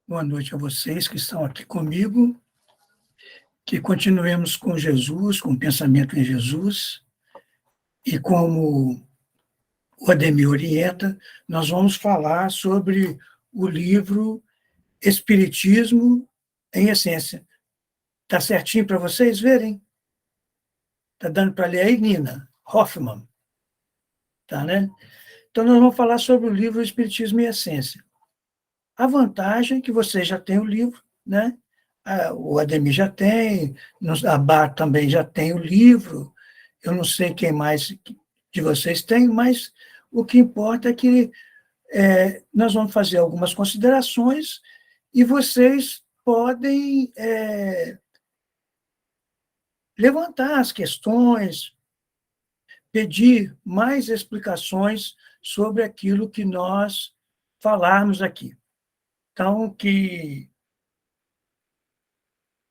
Boa noite a vocês que estão aqui comigo, que continuemos com Jesus, com o pensamento em Jesus, e como o Ademir orienta, nós vamos falar sobre o livro Espiritismo em Essência. Está certinho para vocês verem? Está dando para ler aí, Nina Hoffman? Tá, né? Então, nós vamos falar sobre o livro Espiritismo em Essência. A vantagem é que vocês já têm o livro, né? O Ademir já tem, a Bar também já tem o livro, eu não sei quem mais de vocês tem, mas o que importa é que nós vamos fazer algumas considerações e vocês podem levantar as questões, pedir mais explicações sobre aquilo que nós falarmos aqui. Então, que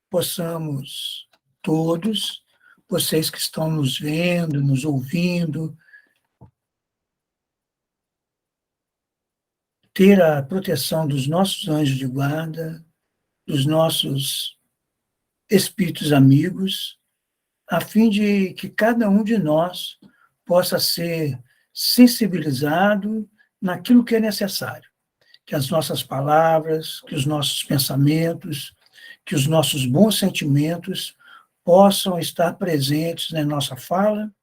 possamos todos, vocês que estão nos vendo, nos ouvindo, ter a proteção dos nossos anjos de guarda, dos nossos espíritos amigos, a fim de que cada um de nós possa ser sensibilizado naquilo que é necessário, que as nossas palavras, que os nossos pensamentos, que os nossos bons sentimentos possam estar presentes na nossa fala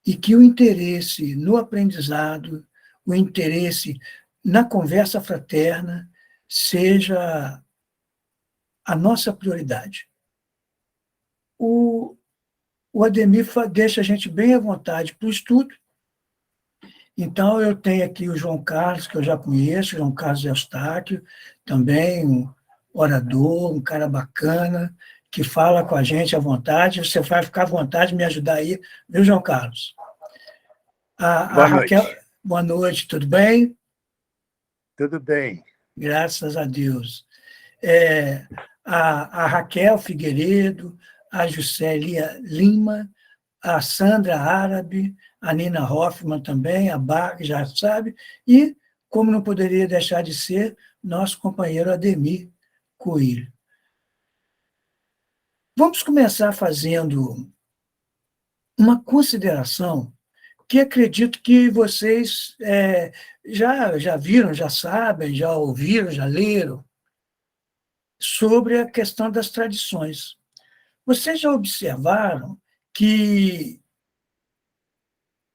e que o interesse no aprendizado, o interesse na conversa fraterna seja a nossa prioridade. O Ademir deixa a gente bem à vontade para o estudo. Então, eu tenho aqui o João Carlos, que eu já conheço, João Carlos Eustáquio, também um orador, um cara bacana, que fala com a gente à vontade. Você vai ficar à vontade de me ajudar aí, viu, João Carlos? Boa Raquel, noite. boa noite, tudo bem? Tudo bem. Graças a Deus. A Raquel Figueiredo, a Juscelia Lima, a Sandra Árabe, a Nina Hoffman também, a Bar, já sabe, e, como não poderia deixar de ser, nosso companheiro Ademir Coelho. Vamos começar fazendo uma consideração que acredito que vocês já viram, já sabem, já ouviram, já leram, sobre a questão das tradições. Vocês já observaram que,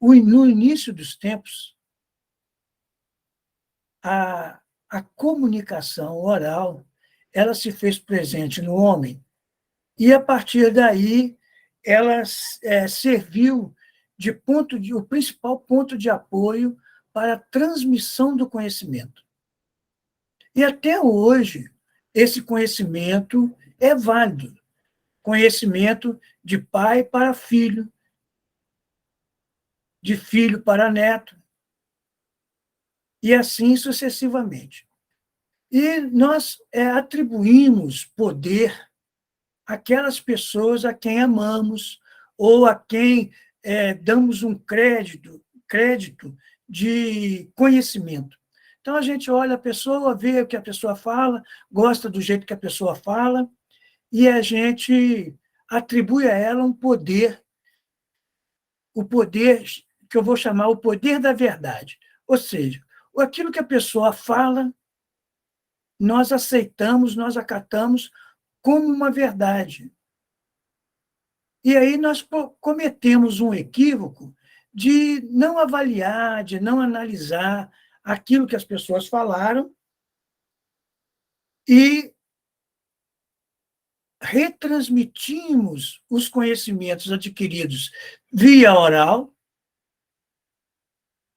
no início dos tempos, a comunicação oral ela se fez presente no homem e, a partir daí, ela serviu o principal ponto de apoio para a transmissão do conhecimento. E até hoje, esse conhecimento é válido. Conhecimento de pai para filho, de filho para neto, e assim sucessivamente. E nós atribuímos poder àquelas pessoas a quem amamos, ou a quem damos um crédito de conhecimento. Então, a gente olha a pessoa, vê o que a pessoa fala, gosta do jeito que a pessoa fala, e a gente atribui a ela um poder, o poder que eu vou chamar o poder da verdade. Ou seja, aquilo que a pessoa fala, nós aceitamos, nós acatamos como uma verdade. E aí nós cometemos um equívoco de não avaliar, de não analisar aquilo que as pessoas falaram e retransmitimos os conhecimentos adquiridos via oral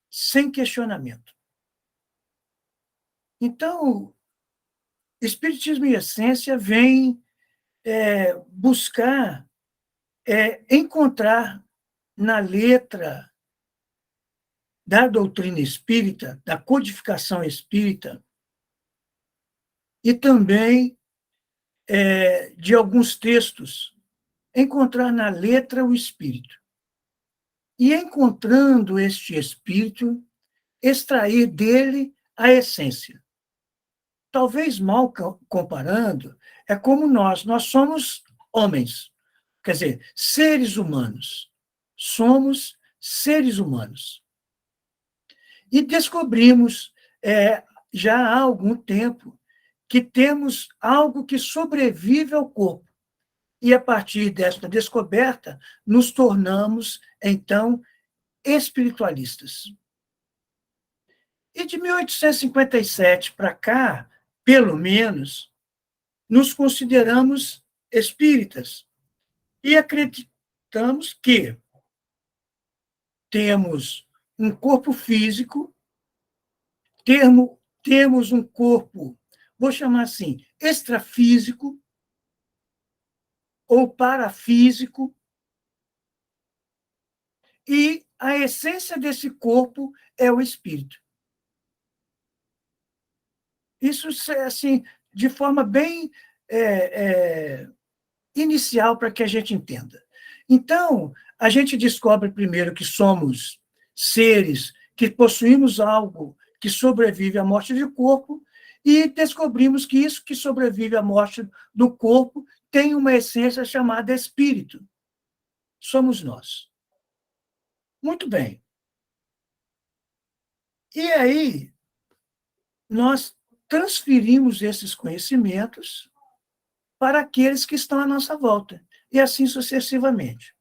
sem questionamento. Então, Espiritismo em Essência vem buscar encontrar na letra da doutrina espírita, da codificação espírita, e também de alguns textos, encontrar na letra o espírito. E, encontrando este espírito, extrair dele a essência. talvez mal comparando, é como nós somos homens, quer dizer, seres humanos. Somos seres humanos. E descobrimos, já há algum tempo, que temos algo que sobrevive ao corpo. E, a partir desta descoberta, nos tornamos, então, espiritualistas. E de 1857 para cá, pelo menos, nos consideramos espíritas e acreditamos que temos um corpo físico, temos um corpo, vou chamar assim, extrafísico ou parafísico, e a essência desse corpo é o espírito. Isso, assim, de forma bem inicial para que a gente entenda. Então, a gente descobre primeiro que somos seres, que possuímos algo que sobrevive à morte do corpo, e descobrimos que isso que sobrevive à morte do corpo tem uma essência chamada espírito. Somos nós. Muito bem. E aí, nós transferimos esses conhecimentos para aqueles que estão à nossa volta, e assim sucessivamente.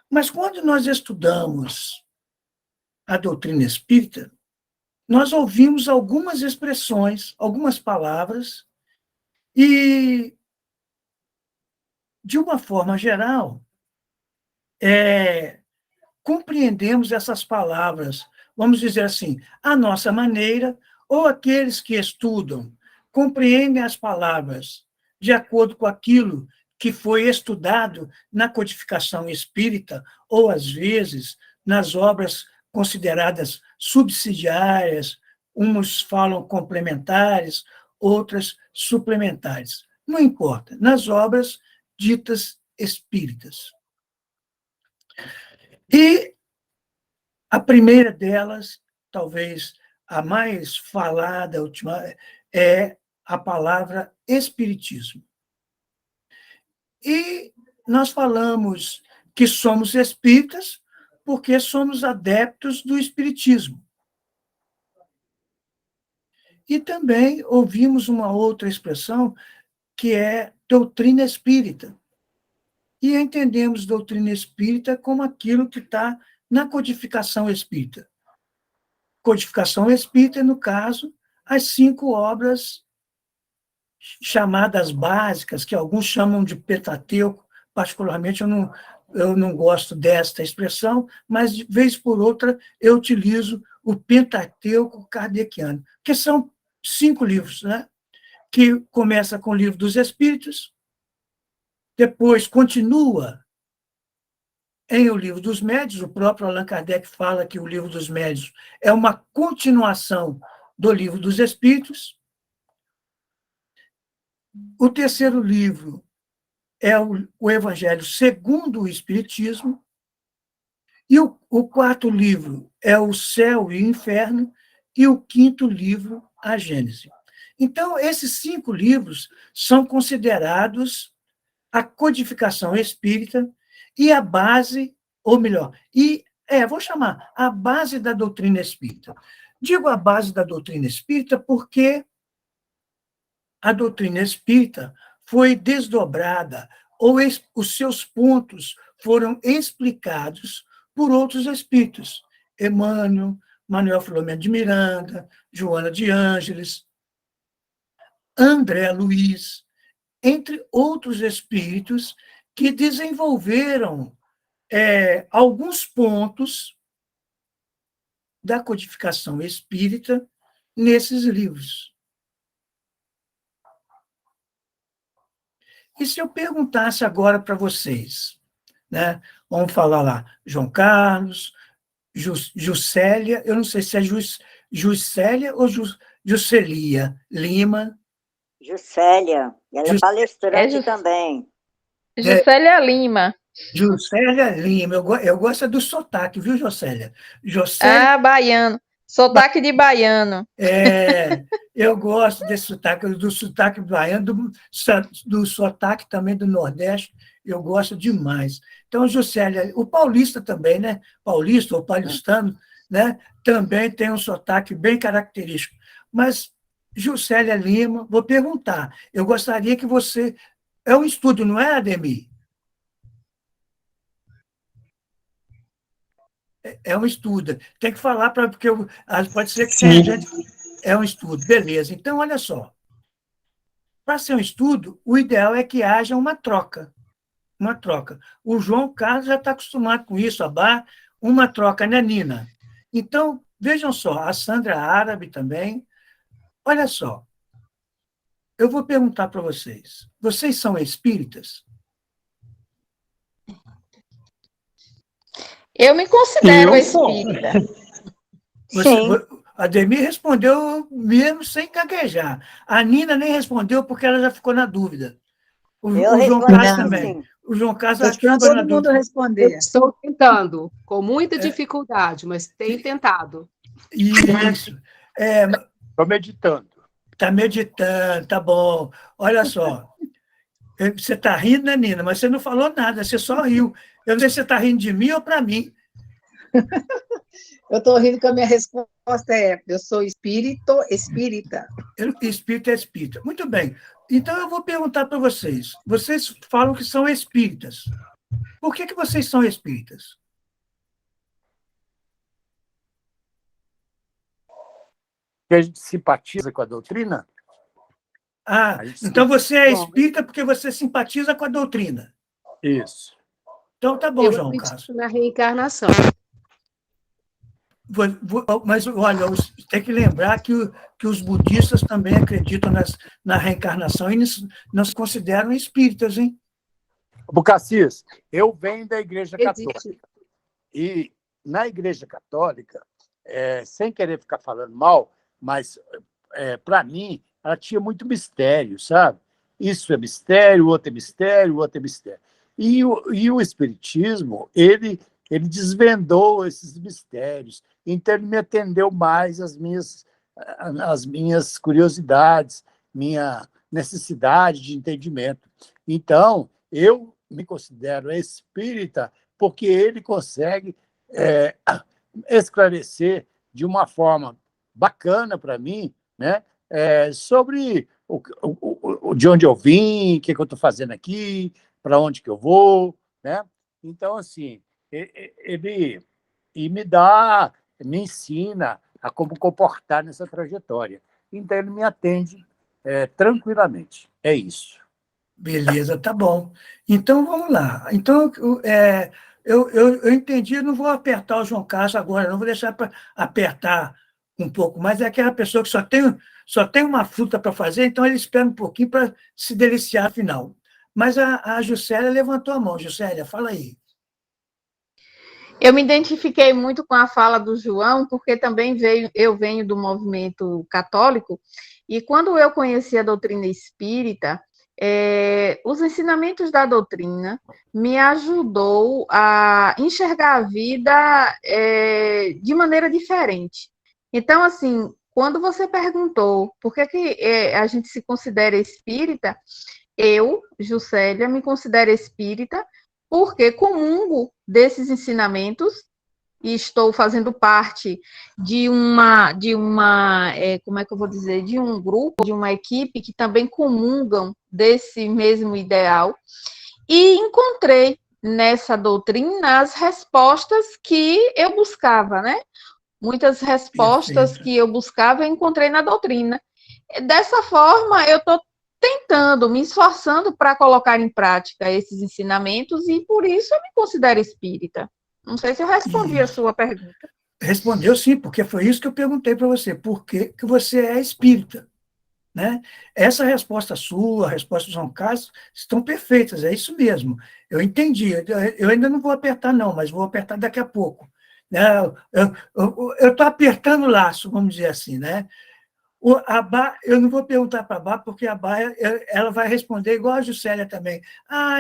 Mas quando nós estudamos a doutrina espírita, nós ouvimos algumas expressões, algumas palavras, e, de uma forma geral, compreendemos essas palavras, vamos dizer assim, à nossa maneira, ou aqueles que estudam compreendem as palavras de acordo com aquilo que foi estudado na codificação espírita, ou, às vezes, nas obras consideradas subsidiárias, uns falam complementares, outras suplementares. Não importa, nas obras ditas espíritas. E a primeira delas, talvez a mais falada, é a palavra espiritismo. E nós falamos que somos espíritas porque somos adeptos do espiritismo. E também ouvimos uma outra expressão, que é doutrina espírita. E entendemos doutrina espírita como aquilo que está na codificação espírita. Codificação espírita, no caso, as 5 obras chamadas básicas, que alguns chamam de Pentateuco, particularmente eu não gosto desta expressão, mas, de vez por outra, eu utilizo o Pentateuco kardeciano, que são 5 livros, né? Que começa com o Livro dos Espíritos, depois continua em O Livro dos Médiuns. O próprio Allan Kardec fala que o Livro dos Médiuns é uma continuação do Livro dos Espíritos. O terceiro livro é o Evangelho segundo o Espiritismo, e o quarto livro é o Céu e o Inferno, e o quinto livro, a Gênese. Então, esses 5 livros são considerados a codificação espírita e a base, ou melhor, vou chamar a base da doutrina espírita. Digo a base da doutrina espírita porque a doutrina espírita foi desdobrada, ou os seus pontos foram explicados por outros espíritos. Emmanuel, Manuel Filomeno de Miranda, Joana de Ângeles, André Luiz, entre outros espíritos que desenvolveram alguns pontos da codificação espírita nesses livros. E se eu perguntasse agora para vocês, né? Vamos falar lá, João Carlos, Juscelia, eu não sei se é Juscelia ou Juscelia Lima. Juscelia, ela é palestrante também. Juscelia Lima. Juscelia Lima, eu gosto do sotaque, viu, Juscelia? Baiano, sotaque de baiano. Eu gosto desse sotaque, do sotaque baiano, do sotaque também do Nordeste, eu gosto demais. Então, Juscelia, o paulista também, né? Paulista ou paulistano, né? Também tem um sotaque bem característico. Mas, Juscelia Lima, vou perguntar, eu gostaria que você... É um estudo, não é, Ademir? É um estudo. Tem que falar, porque pode ser que tenha gente... É um estudo, beleza. Então, olha só. Para ser um estudo, o ideal é que haja uma troca. Uma troca. O João Carlos já está acostumado com isso, uma troca, né, Nina? Então, vejam só, a Sandra Árabe também. Olha só, eu vou perguntar para vocês. Vocês são espíritas? Eu me considero espírita. Sim. A Ademir respondeu mesmo sem gaguejar. A Nina nem respondeu porque ela já ficou na dúvida. O João Carlos também. Sim. O João Carlos Estou esperando todo mundo responder. Estou tentando, com muita dificuldade, mas tenho tentado. Isso. Estou meditando. Está meditando, tá bom. Olha só. Você está rindo, né, Nina? Mas você não falou nada, você só riu. Eu não sei se você está rindo de mim ou para mim. Eu estou rindo que a minha resposta é: eu sou espírita. Espírita é espírita. Muito bem. Então, eu vou perguntar para vocês. Vocês falam que são espíritas. Por que vocês são espíritas? Que a gente simpatiza com a doutrina? Então você é espírita porque você simpatiza com a doutrina. Isso. Então, tá bom, Eu João acredito Carlos. na reencarnação. Mas, olha, tem que lembrar que os budistas também acreditam na reencarnação e não se consideram espíritas, hein? Bucacis, eu venho da Igreja Católica. E na Igreja Católica, sem querer ficar falando mal, mas, para mim, ela tinha muito mistério, sabe? Isso é mistério, outro é mistério, outro é mistério. E o Espiritismo, ele desvendou esses mistérios, então ele me atendeu mais às minhas curiosidades, minha necessidade de entendimento. Então, eu me considero espírita porque ele consegue esclarecer de uma forma bacana para mim, né, sobre de onde eu vim, o que eu estou fazendo aqui, para onde que eu vou, né? Então, assim, ele me ensina a como comportar nessa trajetória. Então, ele me atende tranquilamente. É isso. Beleza, tá bom. Então, vamos lá. Então, eu entendi, eu não vou apertar o João Carlos agora, não vou deixar para apertar um pouco mais. É aquela pessoa que só tem uma fruta para fazer, então ele espera um pouquinho para se deliciar afinal. Mas a Juscelia levantou a mão. Juscelia, fala aí. Eu me identifiquei muito com a fala do João, porque também eu venho do movimento católico, e quando eu conheci a doutrina espírita, os ensinamentos da doutrina me ajudou a enxergar a vida de maneira diferente. Então, assim, quando você perguntou por que a gente se considera espírita, eu, Juscelia, me considero espírita porque comungo desses ensinamentos e estou fazendo parte de como é que eu vou dizer, de um grupo, de uma equipe que também comungam desse mesmo ideal, e encontrei nessa doutrina as respostas que eu buscava, né? Muitas respostas Perfeito. que eu buscava, eu encontrei na doutrina. Dessa forma, eu estou tentando, me esforçando para colocar em prática esses ensinamentos, e por isso eu me considero espírita. Não sei se eu respondi a sua pergunta. Respondeu sim, porque foi isso que eu perguntei para você. Por que você é espírita? Né? Essa resposta sua, a resposta do João Carlos, estão perfeitas, é isso mesmo. Eu entendi. Eu ainda não vou apertar, não, mas vou apertar daqui a pouco. Né? Eu estou apertando o laço, vamos dizer assim, né? A Bá, eu não vou perguntar para a Bá, porque a Bá ela vai responder igual a Juscelia também.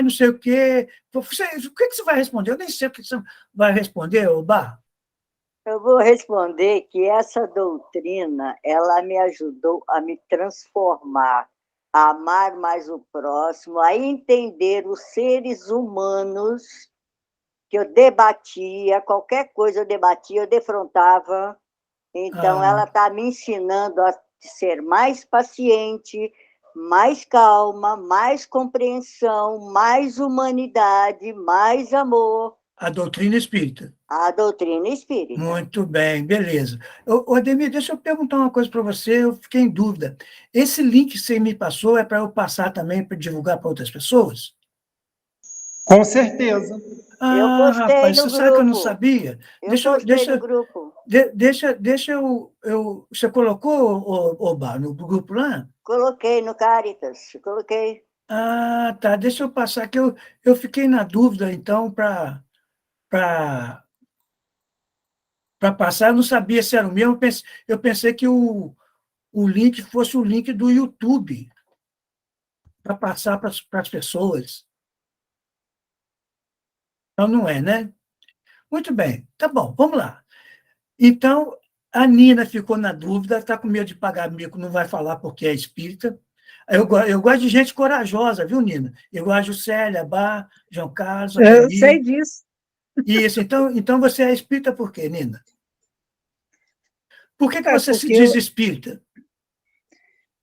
Não sei o quê. O que você vai responder? Eu nem sei o que você vai responder, Bá. Eu vou responder que essa doutrina, ela me ajudou a me transformar, a amar mais o próximo, a entender os seres humanos que eu debatia, qualquer coisa eu debatia, eu defrontava. Então, ela está me ensinando a ser mais paciente, mais calma, mais compreensão, mais humanidade, mais amor. A doutrina espírita. A doutrina espírita. Muito bem, beleza. Ô, Ademir, deixa eu perguntar uma coisa para você, eu fiquei em dúvida. Esse link que você me passou é para eu passar também para divulgar para outras pessoas? Com certeza. Eu postei rapaz, no você sabe que eu não grupo. sabia? Eu postei no grupo. Deixa eu. Você colocou, Oba, no grupo lá? Coloquei no Caritas, coloquei. Ah, tá. Deixa eu passar, que eu fiquei na dúvida, então, para passar. Eu não sabia se era o mesmo. Eu pensei que o link fosse o link do YouTube, para passar para as pessoas. Então, não é, né? Muito bem. Tá bom, vamos lá. Então, a Nina ficou na dúvida, está com medo de pagar mico, não vai falar porque é espírita. Eu gosto de gente corajosa, viu, Nina? Eu gosto de Célia, Bá, João Carlos, Eu sei disso. Isso, então você é espírita por quê, Nina? Por que você se porque diz espírita?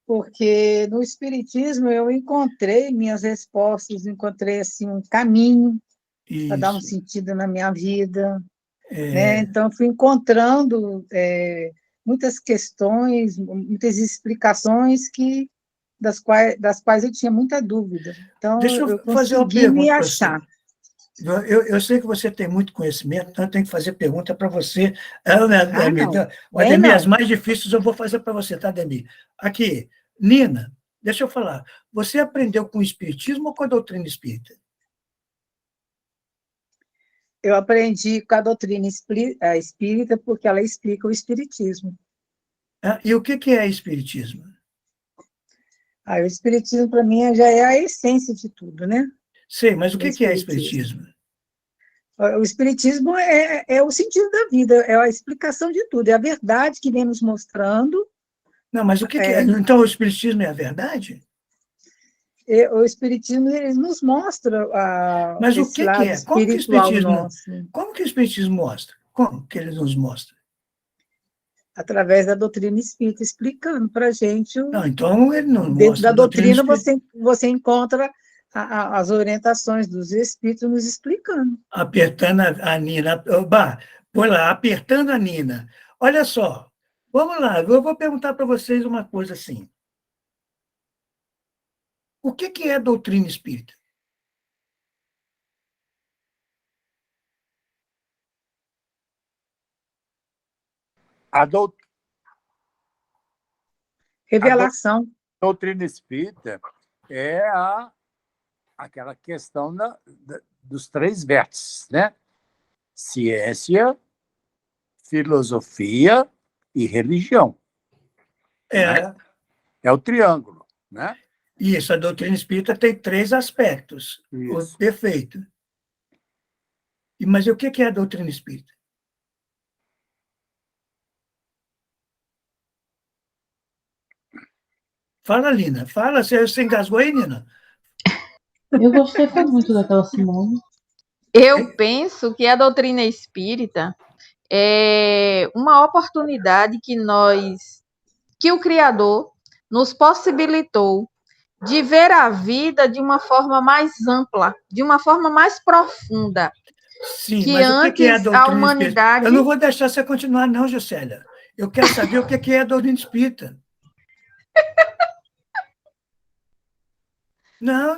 Porque no Espiritismo eu encontrei minhas respostas, encontrei assim, um caminho para dar um Isso. sentido na minha vida. Né? Então, fui encontrando muitas questões, muitas explicações das quais eu tinha muita dúvida. Então, Deixa eu eu fazer uma consegui me pergunta para achar. você. Eu sei que você tem muito conhecimento, então eu tenho que fazer pergunta para você. Não. Ademir, as Não. mais difíceis eu vou fazer para você, tá, Ademir? Aqui, Nina, deixa eu falar. Você aprendeu com o Espiritismo ou com a doutrina espírita? Eu aprendi com a doutrina espírita porque ela explica o Espiritismo. E o que é Espiritismo? O Espiritismo, para mim, já é a essência de tudo, né? Sei, mas o que é Espiritismo? O Espiritismo é o sentido da vida, é a explicação de tudo, é a verdade que vem nos mostrando. Não, mas o que é? Então, o Espiritismo é a verdade? O Espiritismo ele nos mostra mas o esse que lado é? espiritual nosso. Como que o Espiritismo mostra? Como que ele nos mostra? Através da doutrina espírita, explicando para a gente. Não, então ele não Dentro mostra da doutrina, espírita. você encontra as orientações dos espíritos nos explicando. Apertando a Nina. Põe lá, apertando a Nina. Olha só, vamos lá, eu vou perguntar para vocês uma coisa assim. O que é doutrina espírita? Revelação. A doutrina espírita é aquela questão dos três vértices, né? Ciência, filosofia e religião. Né? É o triângulo, né? Isso, a doutrina espírita tem 3 aspectos. Isso. Perfeito. Mas o que é a doutrina espírita? Fala, Lina. Fala, você engasgou aí, Nina? Eu gostei muito daquela Simone. Eu penso que a doutrina espírita é uma oportunidade que o Criador nos possibilitou de ver a vida de uma forma mais ampla, de uma forma mais profunda. Sim, que mas o que é a antes doutrina a humanidade... espírita? Eu não vou deixar você continuar, não, Juscelia. Eu quero saber o que é a doutrina espírita. Não,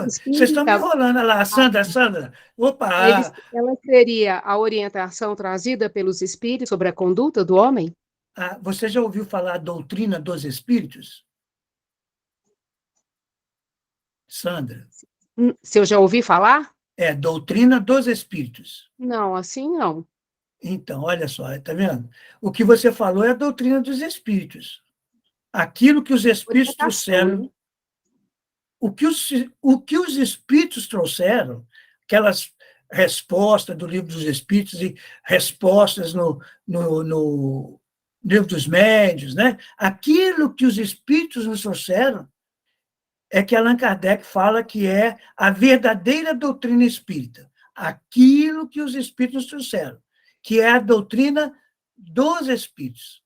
vocês estão me enrolando. Olha lá, Sandra. Opa! Ela seria a orientação trazida pelos espíritos sobre a conduta do homem? Você já ouviu falar da doutrina dos espíritos? Sandra? Se eu já ouvi falar? Doutrina dos espíritos. Não, assim não. Então, olha só, está vendo? O que você falou é a doutrina dos espíritos. Aquilo que os espíritos trouxeram, o que os espíritos trouxeram, resposta do Livro dos Espíritos e respostas no Livro dos Médiuns, né? Aquilo que os Espíritos nos trouxeram é que Allan Kardec fala que é a verdadeira doutrina espírita. Aquilo que os Espíritos nos trouxeram, que é a doutrina dos Espíritos.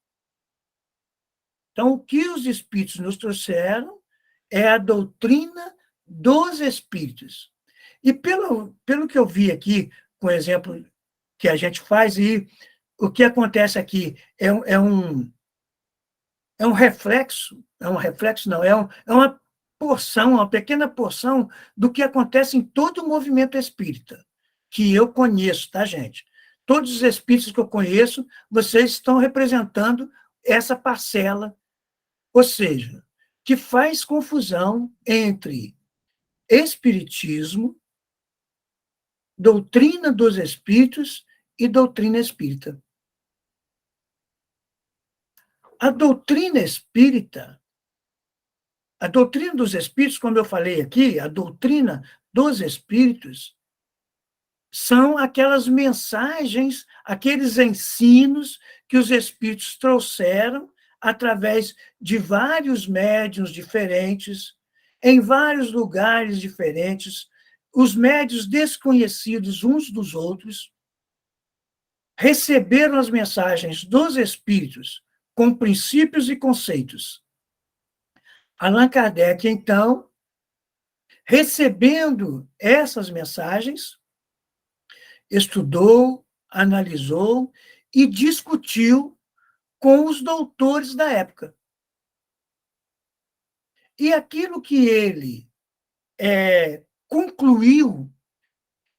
Então, o que os Espíritos nos trouxeram é a doutrina dos Espíritos. E pelo que eu vi aqui, com o exemplo que a gente faz, e o que acontece aqui é um reflexo, não, é uma porção, uma pequena porção do que acontece em todo o movimento espírita, que eu conheço, tá, gente? Todos os espíritos que eu conheço, vocês estão representando essa parcela, ou seja, que faz confusão entre espiritismo, doutrina dos espíritos e doutrina espírita. A doutrina espírita, a doutrina dos espíritos, como eu falei aqui, a doutrina dos espíritos são aquelas mensagens, aqueles ensinos que os espíritos trouxeram através de vários médiuns diferentes, em vários lugares diferentes, os médiuns desconhecidos uns dos outros, receberam as mensagens dos espíritos com princípios e conceitos. Allan Kardec, então, recebendo essas mensagens, estudou, analisou e discutiu com os doutores da época. E aquilo que ele concluiu,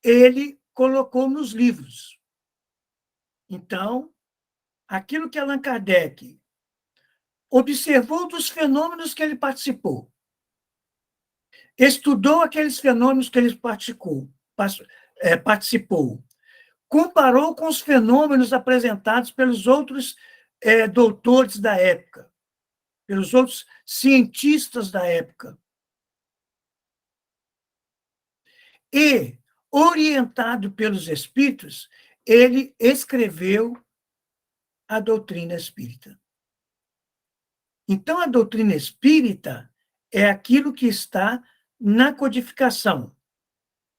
ele colocou nos livros. Então, aquilo que Allan Kardec observou dos fenômenos que ele participou, estudou aqueles fenômenos que ele participou, comparou com os fenômenos apresentados pelos outros doutores da época, pelos outros cientistas da época. E, orientado pelos espíritos, ele escreveu a doutrina espírita. Então, a doutrina espírita é aquilo que está na codificação,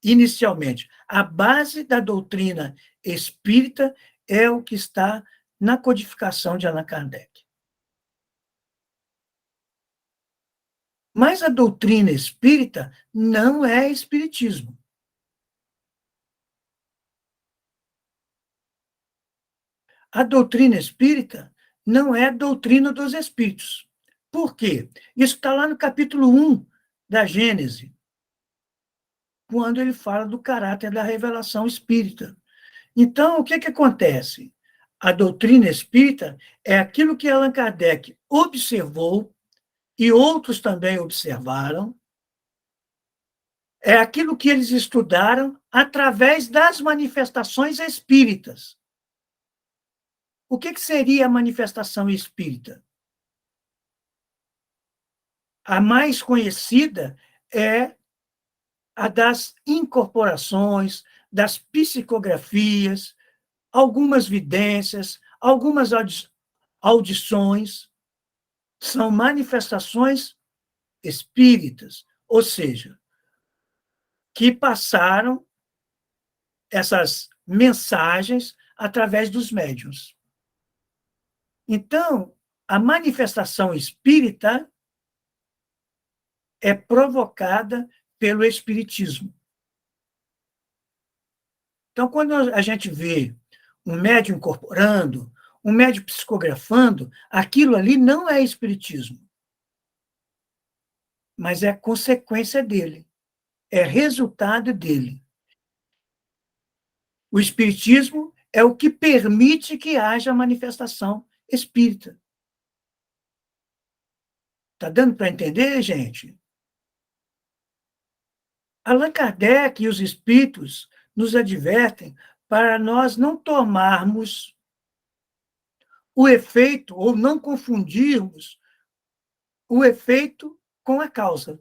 inicialmente. A base da doutrina espírita é o que está na codificação de Allan Kardec. Mas a doutrina espírita não é espiritismo. A doutrina espírita não é a doutrina dos espíritos. Por quê? Isso está lá no capítulo 1 da Gênese, quando ele fala do caráter da revelação espírita. Então, o que acontece? A doutrina espírita é aquilo que Allan Kardec observou, e outros também observaram, é aquilo que eles estudaram através das manifestações espíritas. O que seria a manifestação espírita? A mais conhecida é a das incorporações, das psicografias, algumas vidências, algumas audições, são manifestações espíritas, ou seja, que passaram essas mensagens através dos médiuns. Então, a manifestação espírita é provocada pelo espiritismo. Então, quando a gente vê um médium incorporando, um médium psicografando, aquilo ali não é espiritismo, mas é consequência dele, é resultado dele. O espiritismo é o que permite que haja manifestação espírita. Está dando para entender, gente? Allan Kardec e os espíritos nos advertem para nós não tomarmos o efeito, ou não confundirmos o efeito com a causa.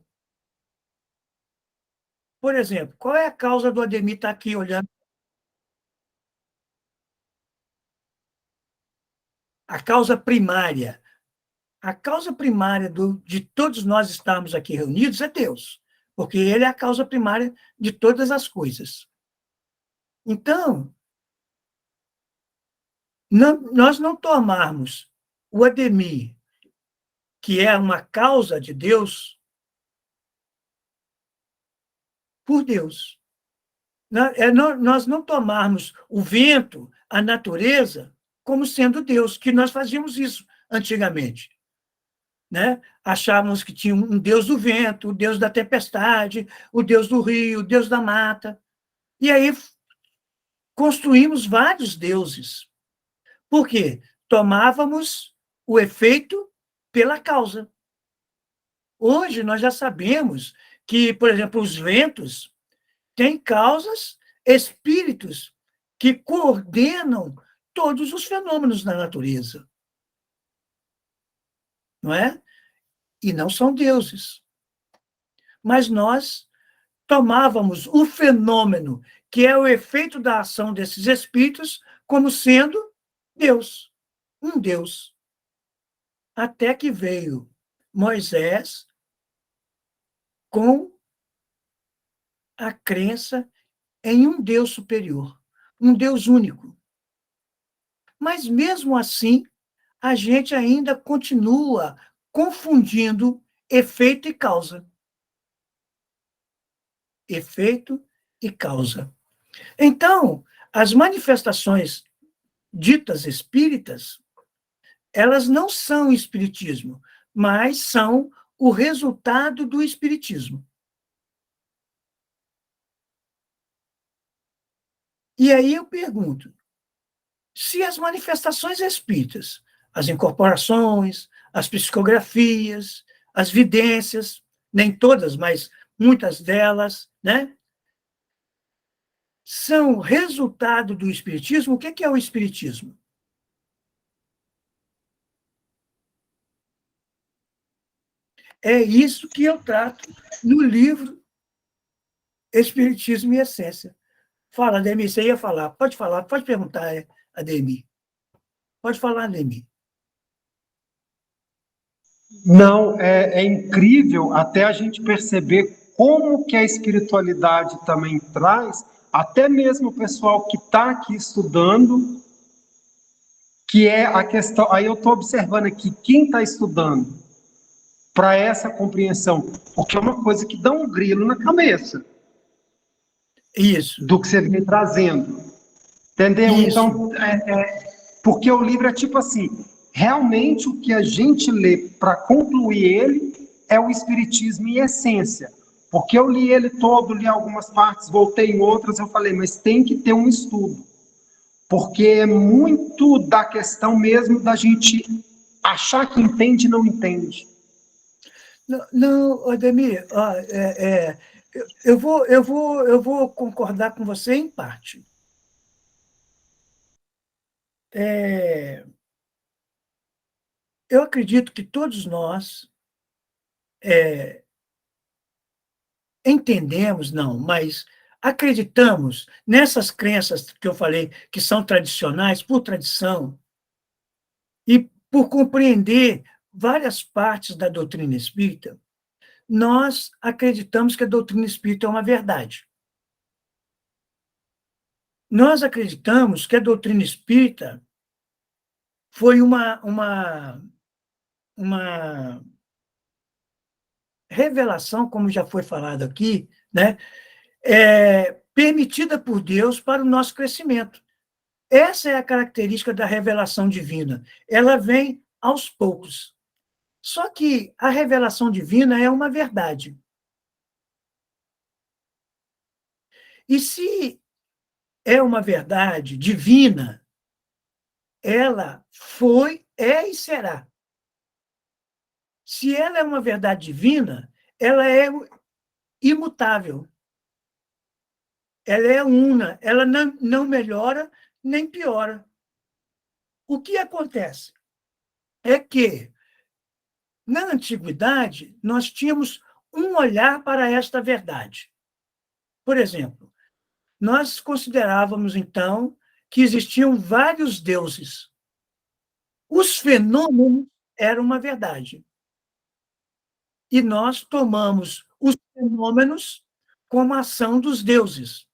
Por exemplo, qual é a causa do Ademir estar aqui olhando a causa primária. A causa primária de todos nós estarmos aqui reunidos é Deus, porque Ele é a causa primária de todas as coisas. Então, nós não tomarmos o Ademir, que é uma causa de Deus, por Deus. Nós não tomarmos o vento, a natureza, como sendo Deus, que nós fazíamos isso antigamente. Né? Achávamos que tinha um Deus do vento, o Deus da tempestade, o Deus do rio, o Deus da mata. E aí construímos vários deuses. Por quê? Tomávamos o efeito pela causa. Hoje nós já sabemos que, por exemplo, os ventos têm causas, espíritos que coordenam todos os fenômenos da natureza. Não é? E não são deuses. Mas nós tomávamos o fenômeno, que é o efeito da ação desses espíritos, como sendo Deus, um Deus. Até que veio Moisés com a crença em um Deus superior, um Deus único. Mas, mesmo assim, a gente ainda continua confundindo efeito e causa. Efeito e causa. Então, as manifestações ditas espíritas, elas não são espiritismo, mas são o resultado do espiritismo. E aí eu pergunto, se as manifestações espíritas, as incorporações, as psicografias, as vidências, nem todas, mas muitas delas, né, são resultado do espiritismo, o que é o espiritismo? É isso que eu trato no livro Espiritismo e Essência. Fala, Ademir, você ia falar. Pode falar, pode perguntar, Ademir. Pode falar, Ademir. Não, é incrível até a gente perceber como que a espiritualidade também traz, até mesmo o pessoal que está aqui estudando, que é a questão. Aí eu estou observando aqui quem está estudando para essa compreensão, porque é uma coisa que dá um grilo na cabeça. Isso. Do que você vem trazendo. Entendeu? Isso. Então, porque o livro é tipo assim, realmente o que a gente lê para concluir ele é o Espiritismo em essência. Porque eu li ele todo, li algumas partes, voltei em outras, eu falei, mas tem que ter um estudo. Porque é muito da questão mesmo da gente achar que entende e não entende. Não, Ademir, eu vou concordar com você em parte. Eu acredito que todos nós entendemos, não, mas acreditamos nessas crenças que eu falei, que são tradicionais, por tradição, e por compreender várias partes da doutrina espírita, nós acreditamos que a doutrina espírita é uma verdade. Nós acreditamos que a doutrina espírita foi uma revelação, como já foi falado aqui, né, permitida por Deus para o nosso crescimento. Essa é a característica da revelação divina. Ela vem aos poucos. Só que a revelação divina é uma verdade. E se é uma verdade divina, ela foi, é e será. Se ela é uma verdade divina, ela é imutável. Ela é una, ela não melhora nem piora. O que acontece é que, na antiguidade, nós tínhamos um olhar para esta verdade. Por exemplo, nós considerávamos, então, que existiam vários deuses. Os fenômenos eram uma verdade. E nós tomamos os fenômenos como ação dos deuses.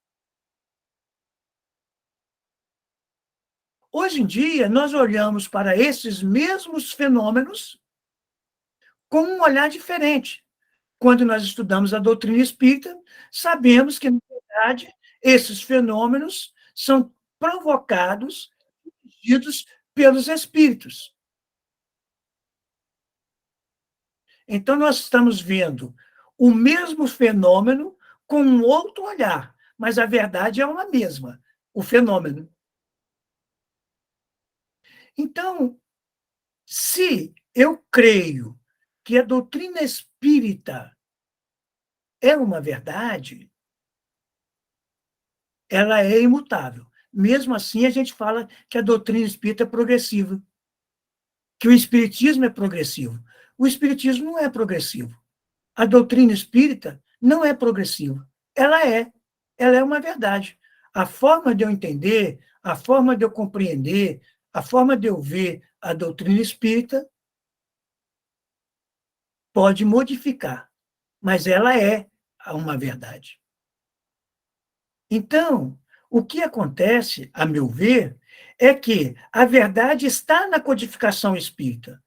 Hoje em dia, nós olhamos para esses mesmos fenômenos com um olhar diferente. Quando nós estudamos a doutrina espírita, sabemos que, na verdade, esses fenômenos são provocados, dirigidos pelos espíritos. Então, nós estamos vendo o mesmo fenômeno com um outro olhar, mas a verdade é uma mesma, o fenômeno. Então, se eu creio que a doutrina espírita é uma verdade, ela é imutável. Mesmo assim, a gente fala que a doutrina espírita é progressiva, que o espiritismo é progressivo. O espiritismo não é progressivo. A doutrina espírita não é progressiva. Ela é uma verdade. A forma de eu entender, a forma de eu compreender, a forma de eu ver a doutrina espírita pode modificar, mas ela é uma verdade. Então, o que acontece, a meu ver, é que a verdade está na codificação espírita.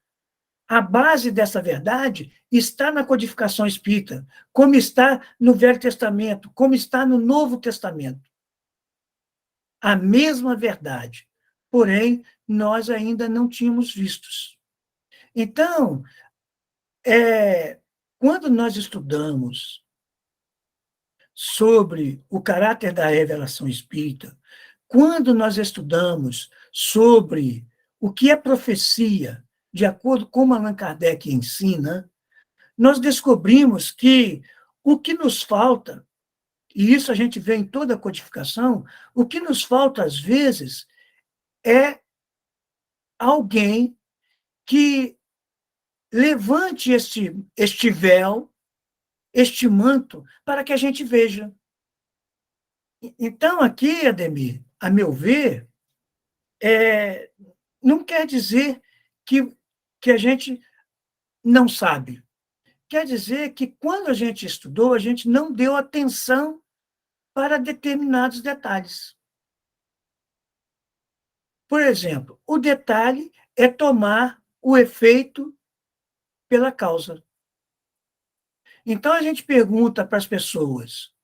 A base dessa verdade está na codificação espírita, como está no Velho Testamento, como está no Novo Testamento. A mesma verdade, porém, nós ainda não tínhamos vistos. Então, quando nós estudamos sobre o caráter da revelação espírita, quando nós estudamos sobre o que é profecia, de acordo com como Allan Kardec ensina, nós descobrimos que o que nos falta, e isso a gente vê em toda a codificação, o que nos falta, às vezes, é alguém que levante este véu, este manto, para que a gente veja. Então, aqui, Ademir, a meu ver, não quer dizer que a gente não sabe. Quer dizer que, quando a gente estudou, a gente não deu atenção para determinados detalhes. Por exemplo, o detalhe é tomar o efeito pela causa. Então, a gente pergunta para as pessoas,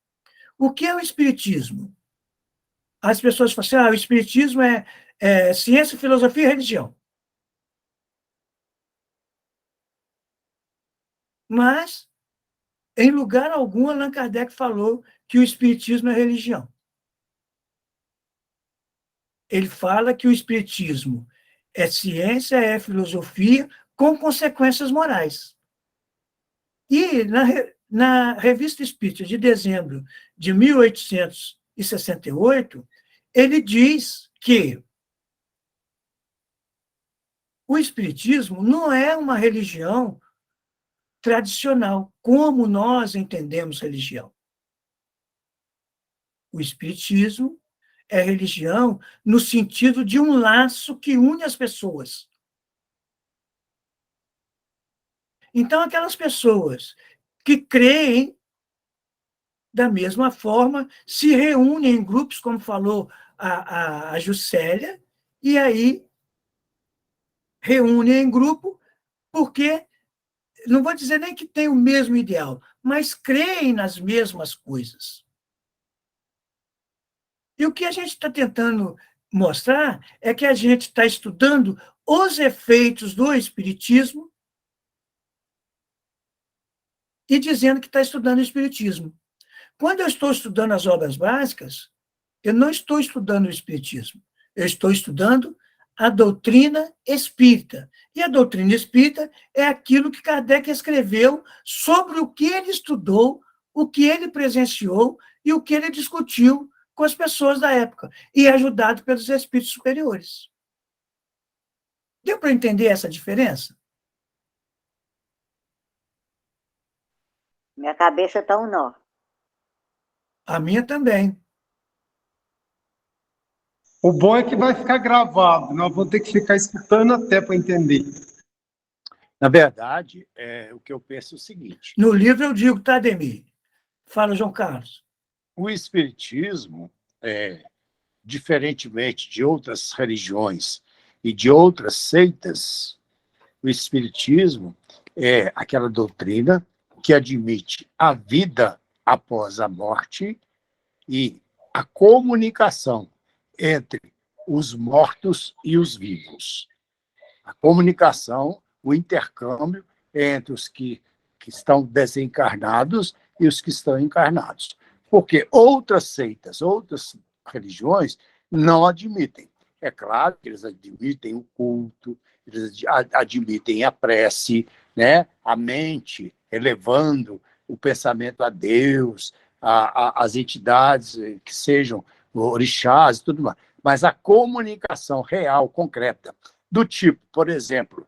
o que é o espiritismo? As pessoas falam assim, o espiritismo é ciência, filosofia e religião. Mas, em lugar algum, Allan Kardec falou que o espiritismo é religião. Ele fala que o espiritismo é ciência, é filosofia, com consequências morais. E, na Revista Espírita de dezembro de 1868, ele diz que o espiritismo não é uma religião tradicional, como nós entendemos religião. O espiritismo é religião no sentido de um laço que une as pessoas. Então, aquelas pessoas que creem da mesma forma, se reúnem em grupos, como falou a Juscelia, e aí reúnem em grupo porque, não vou dizer nem que tem o mesmo ideal, mas creem nas mesmas coisas. E o que a gente está tentando mostrar é que a gente está estudando os efeitos do espiritismo e dizendo que está estudando o espiritismo. Quando eu estou estudando as obras básicas, eu não estou estudando o espiritismo, eu estou estudando a doutrina espírita. E a doutrina espírita é aquilo que Kardec escreveu sobre o que ele estudou, o que ele presenciou e o que ele discutiu com as pessoas da época, e ajudado pelos espíritos superiores. Deu para entender essa diferença? Minha cabeça está um nó. A minha também. O bom é que vai ficar gravado, nós vamos ter que ficar escutando até para entender. Na verdade, o que eu penso é o seguinte. No livro eu digo, tá, Ademir? Fala, João Carlos. O Espiritismo, diferentemente de outras religiões e de outras seitas, o Espiritismo é aquela doutrina que admite a vida após a morte e a comunicação entre os mortos e os vivos. A comunicação, o intercâmbio entre os que estão desencarnados e os que estão encarnados. Porque outras seitas, outras religiões não admitem. É claro que eles admitem o culto, eles admitem a prece, né? A mente elevando o pensamento a Deus, as entidades que sejam orixás e tudo mais. Mas a comunicação real, concreta, do tipo, por exemplo,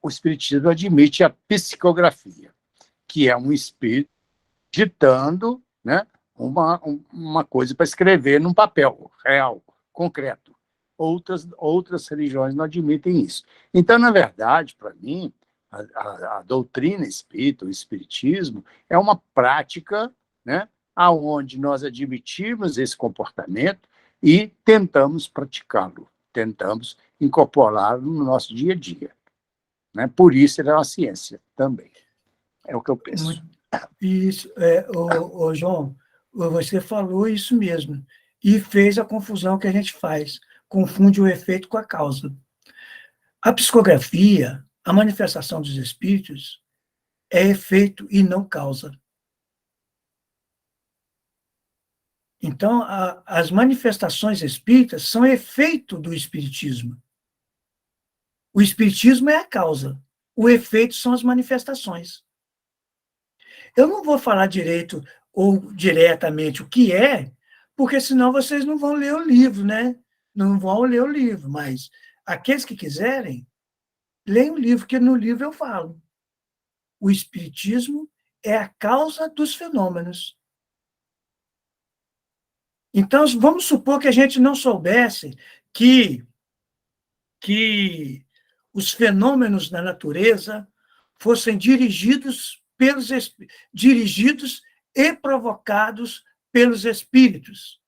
o Espiritismo admite a psicografia, que é um espírito ditando, né, uma coisa para escrever num papel real, concreto. Outras religiões não admitem isso. Então, na verdade, para mim, a doutrina espírita, o espiritismo, é uma prática, né, onde nós admitimos esse comportamento e tentamos praticá-lo, tentamos incorporá-lo no nosso dia a dia. Né? Por isso ele é uma ciência também. É o que eu penso. Isso, João, você falou isso mesmo, e fez a confusão que a gente faz, confunde o efeito com a causa. A psicografia, a manifestação dos espíritos, é efeito e não causa. Então, as manifestações espíritas são efeito do espiritismo. O espiritismo é a causa, o efeito são as manifestações. Eu não vou falar direito ou diretamente o que é, porque senão vocês não vão ler o livro, né? Não vão ler o livro, mas aqueles que quiserem, leiam o livro, que no livro eu falo. O espiritismo é a causa dos fenômenos. Então, vamos supor que a gente não soubesse que os fenômenos da natureza fossem dirigidos e provocados pelos espíritos.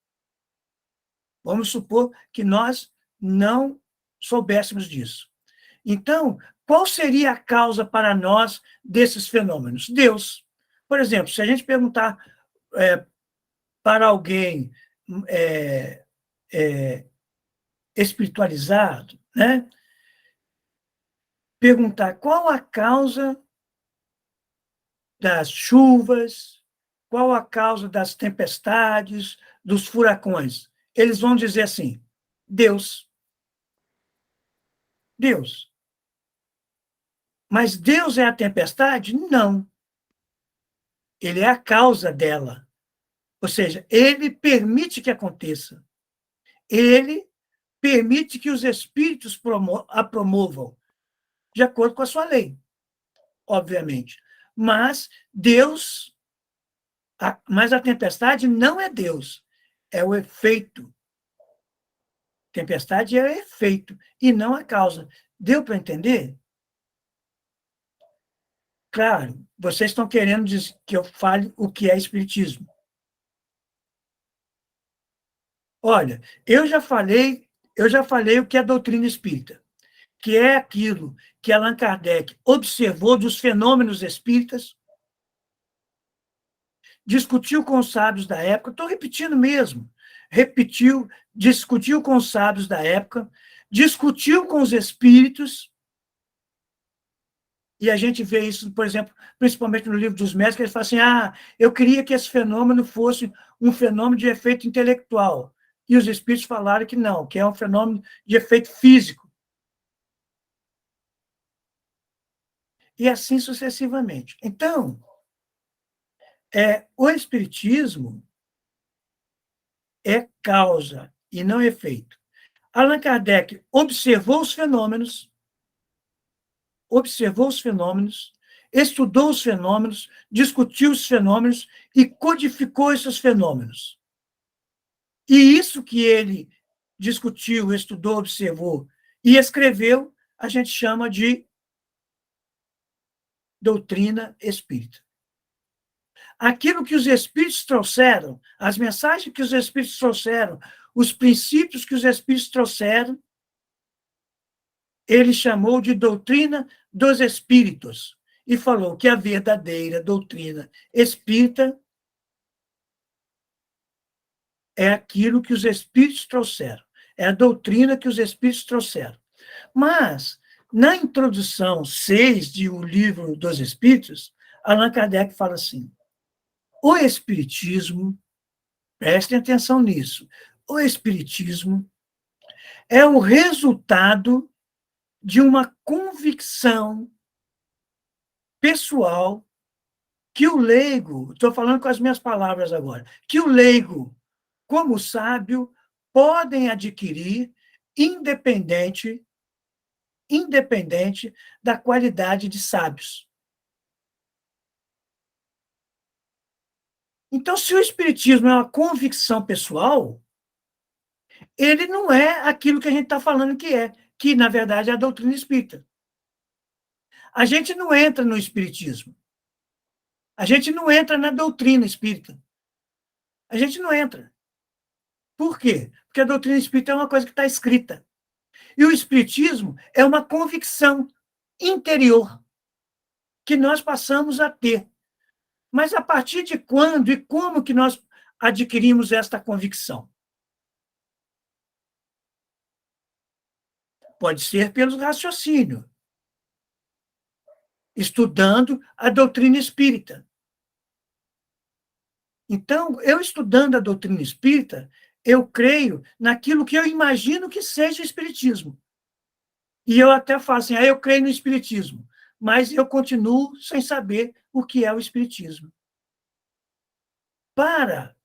Vamos supor que nós não soubéssemos disso. Então, qual seria a causa para nós desses fenômenos? Deus. Por exemplo, se a gente perguntar para alguém espiritualizado, né? Perguntar qual a causa das chuvas, qual a causa das tempestades, dos furacões. Eles vão dizer assim, Deus. Deus. Mas Deus é a tempestade? Não. Ele é a causa dela. Ou seja, ele permite que aconteça. Ele permite que os espíritos a promovam, de acordo com a sua lei, obviamente. Mas mas a tempestade não é Deus, é o efeito. Tempestade é o efeito e não a causa. Deu para entender? Claro, vocês estão querendo que eu fale o que é espiritismo. Olha, eu já falei o que é doutrina espírita, que é aquilo que Allan Kardec observou dos fenômenos espíritas, discutiu com os sábios da época, estou repetindo mesmo, discutiu com os sábios da época, discutiu com os espíritos, e a gente vê isso, por exemplo, principalmente no Livro dos Médicos, eles falam assim, eu queria que esse fenômeno fosse um fenômeno de efeito intelectual, e os espíritos falaram que não, que é um fenômeno de efeito físico. E assim sucessivamente. Então, o espiritismo é causa e não efeito. Allan Kardec observou os fenômenos, estudou os fenômenos, discutiu os fenômenos e codificou esses fenômenos. E isso que ele discutiu, estudou, observou e escreveu, a gente chama de doutrina espírita. Aquilo que os espíritos trouxeram, as mensagens que os espíritos trouxeram, os princípios que os espíritos trouxeram, ele chamou de doutrina dos espíritos e falou que a verdadeira doutrina espírita é aquilo que os espíritos trouxeram, é a doutrina que os espíritos trouxeram. Mas, na introdução 6 de O Livro dos Espíritos, Allan Kardec fala assim: o Espiritismo, prestem atenção nisso, o Espiritismo é o resultado de uma convicção pessoal que o leigo, estou falando com as minhas palavras agora, que o leigo, como sábio, podem adquirir independente da qualidade de sábios. Então, se o Espiritismo é uma convicção pessoal, ele não é aquilo que a gente está falando que, na verdade, é a doutrina espírita. A gente não entra no Espiritismo. A gente não entra na doutrina espírita. A gente não entra. Por quê? Porque a doutrina espírita é uma coisa que está escrita. E o Espiritismo é uma convicção interior que nós passamos a ter. Mas a partir de quando e como que nós adquirimos esta convicção? Pode ser pelo raciocínio, estudando a doutrina espírita. Então, eu estudando a doutrina espírita, eu creio naquilo que eu imagino que seja o espiritismo. E eu até falo assim, eu creio no espiritismo, mas eu continuo sem saber o que é o espiritismo. Para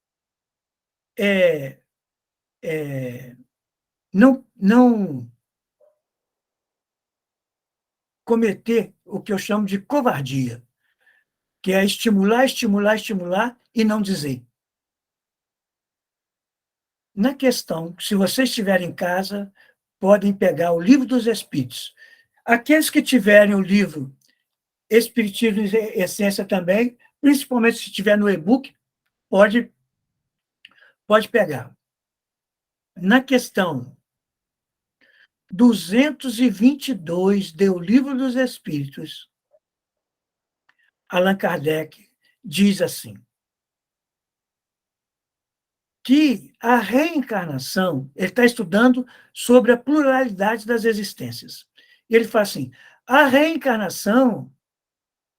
não cometer o que eu chamo de covardia, que é estimular e não dizer. Na questão, se vocês estiverem em casa, podem pegar o Livro dos Espíritos. Aqueles que tiverem o livro Espiritismo e Essência também, principalmente se tiver no e-book, pode pegar. Na questão 222 do Livro dos Espíritos, Allan Kardec diz assim, que a reencarnação, ele está estudando sobre a pluralidade das existências. E ele fala assim, a reencarnação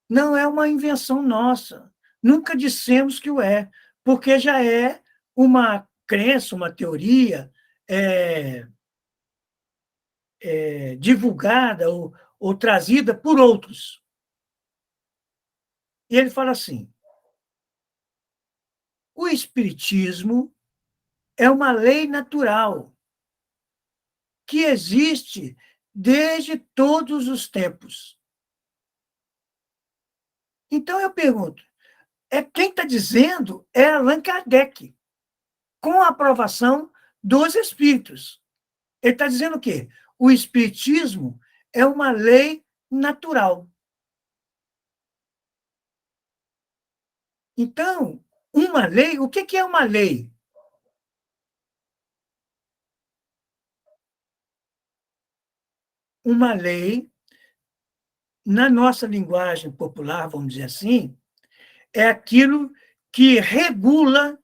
não é uma invenção nossa, nunca dissemos que o é, porque já é uma crença, uma teoria divulgada ou trazida por outros. E ele fala assim, o Espiritismo é uma lei natural que existe desde todos os tempos. Então, eu pergunto, quem está dizendo é Allan Kardec, com a aprovação dos espíritos. Ele está dizendo o quê? O Espiritismo é uma lei natural. Então, uma lei, o que é uma lei? Uma lei, na nossa linguagem popular, vamos dizer assim, é aquilo que regula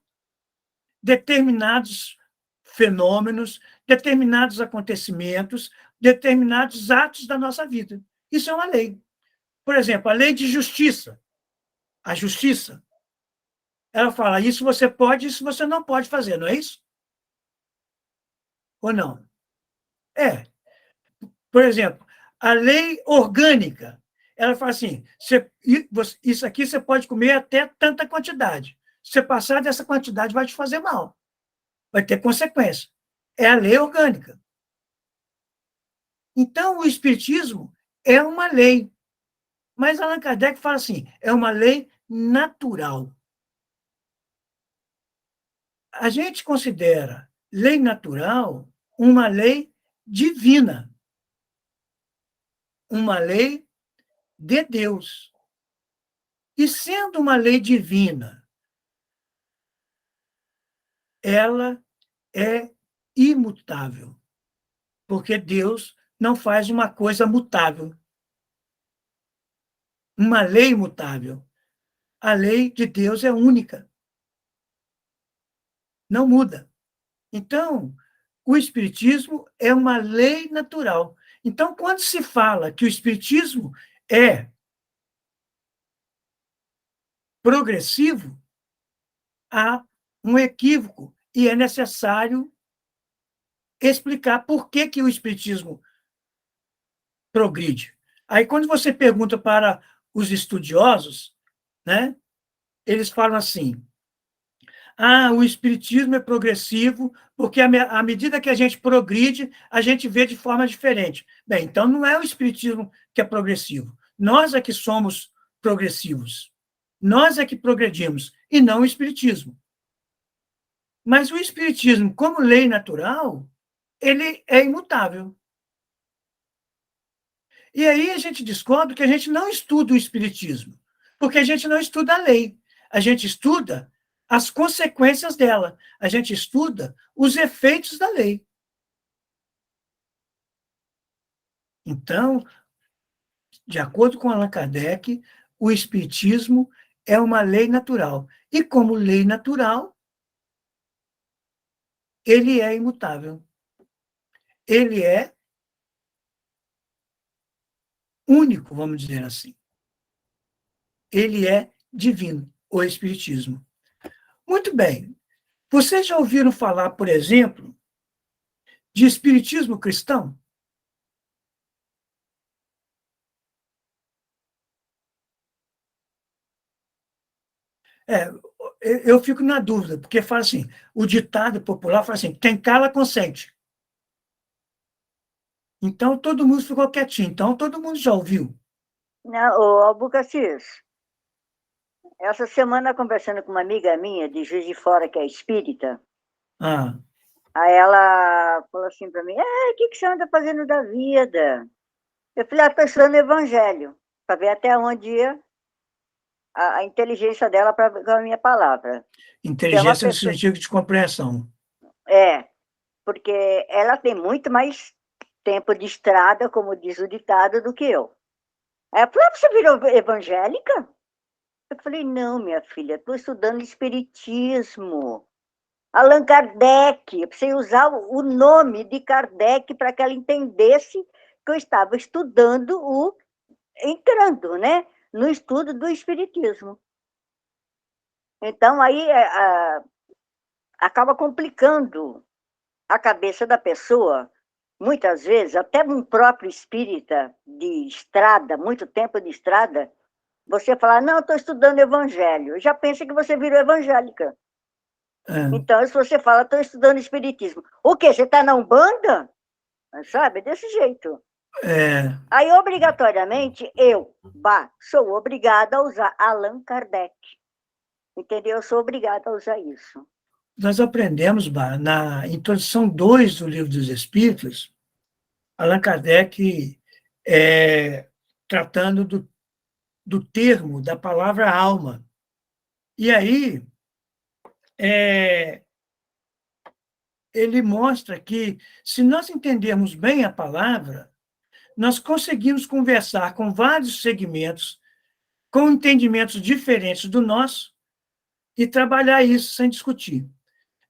determinados fenômenos, determinados acontecimentos, determinados atos da nossa vida. Isso é uma lei. Por exemplo, a lei de justiça. A justiça, ela fala, isso você pode, isso você não pode fazer, não é isso? Ou não? Por exemplo, a lei orgânica, ela fala assim, isso aqui você pode comer até tanta quantidade. Se você passar dessa quantidade, vai te fazer mal. Vai ter consequência. É a lei orgânica. Então, o Espiritismo é uma lei. Mas Allan Kardec fala assim, é uma lei natural. A gente considera lei natural uma lei divina, uma lei de Deus. E sendo uma lei divina, ela é imutável, porque Deus não faz uma coisa mutável. Uma lei imutável. A lei de Deus é única. Não muda. Então, o Espiritismo é uma lei natural. Então, quando se fala que o Espiritismo é progressivo, há um equívoco e é necessário explicar por que, que o Espiritismo progride. Aí, quando você pergunta para os estudiosos, né, eles falam assim: o Espiritismo é progressivo, porque à medida que a gente progride, a gente vê de forma diferente. Bem, então não é o Espiritismo que é progressivo. Nós é que somos progressivos. Nós é que progredimos, e não o Espiritismo. Mas o Espiritismo, como lei natural, ele é imutável. E aí a gente descobre que a gente não estuda o Espiritismo, porque a gente não estuda a lei. A gente estuda as consequências dela. A gente estuda os efeitos da lei. Então, de acordo com Allan Kardec, o Espiritismo é uma lei natural. E, como lei natural, ele é imutável. Ele é único, vamos dizer assim. Ele é divino, o Espiritismo. Muito bem. Vocês já ouviram falar, por exemplo, de espiritismo cristão? É, eu fico na dúvida, porque fala assim, o ditado popular fala assim, quem cala consente. Então, todo mundo ficou quietinho. Então, todo mundo já ouviu. Não, ô Albucacis, essa semana conversando com uma amiga minha de Juiz de Fora, que é espírita, aí ela falou assim para mim, o que você anda fazendo da vida? Eu falei, estou estudando evangelho, para ver até onde ia a inteligência dela para a minha palavra. Inteligência no sentido de compreensão. Porque ela tem muito mais tempo de estrada, como diz o ditado, do que eu. Aí ela falou, você virou evangélica? Eu falei, não, minha filha, estou estudando espiritismo. Allan Kardec, eu precisei usar o nome de Kardec para que ela entendesse que eu estava estudando entrando, né, no estudo do espiritismo. Então, aí acaba complicando a cabeça da pessoa. Muitas vezes, até um próprio espírita de estrada, muito tempo de estrada, você falar, não, estou estudando evangelho, já pensa que você virou evangélica. Então, se você fala, estou estudando espiritismo, o quê? Você está na Umbanda? Sabe? Desse jeito. Aí, obrigatoriamente, eu sou obrigada a usar Allan Kardec. Entendeu? Eu sou obrigada a usar isso. Nós aprendemos, na introdução 2 do Livro dos Espíritos, Allan Kardec tratando do termo, da palavra alma. E aí, ele mostra que, se nós entendermos bem a palavra, nós conseguimos conversar com vários segmentos, com entendimentos diferentes do nosso, e trabalhar isso sem discutir.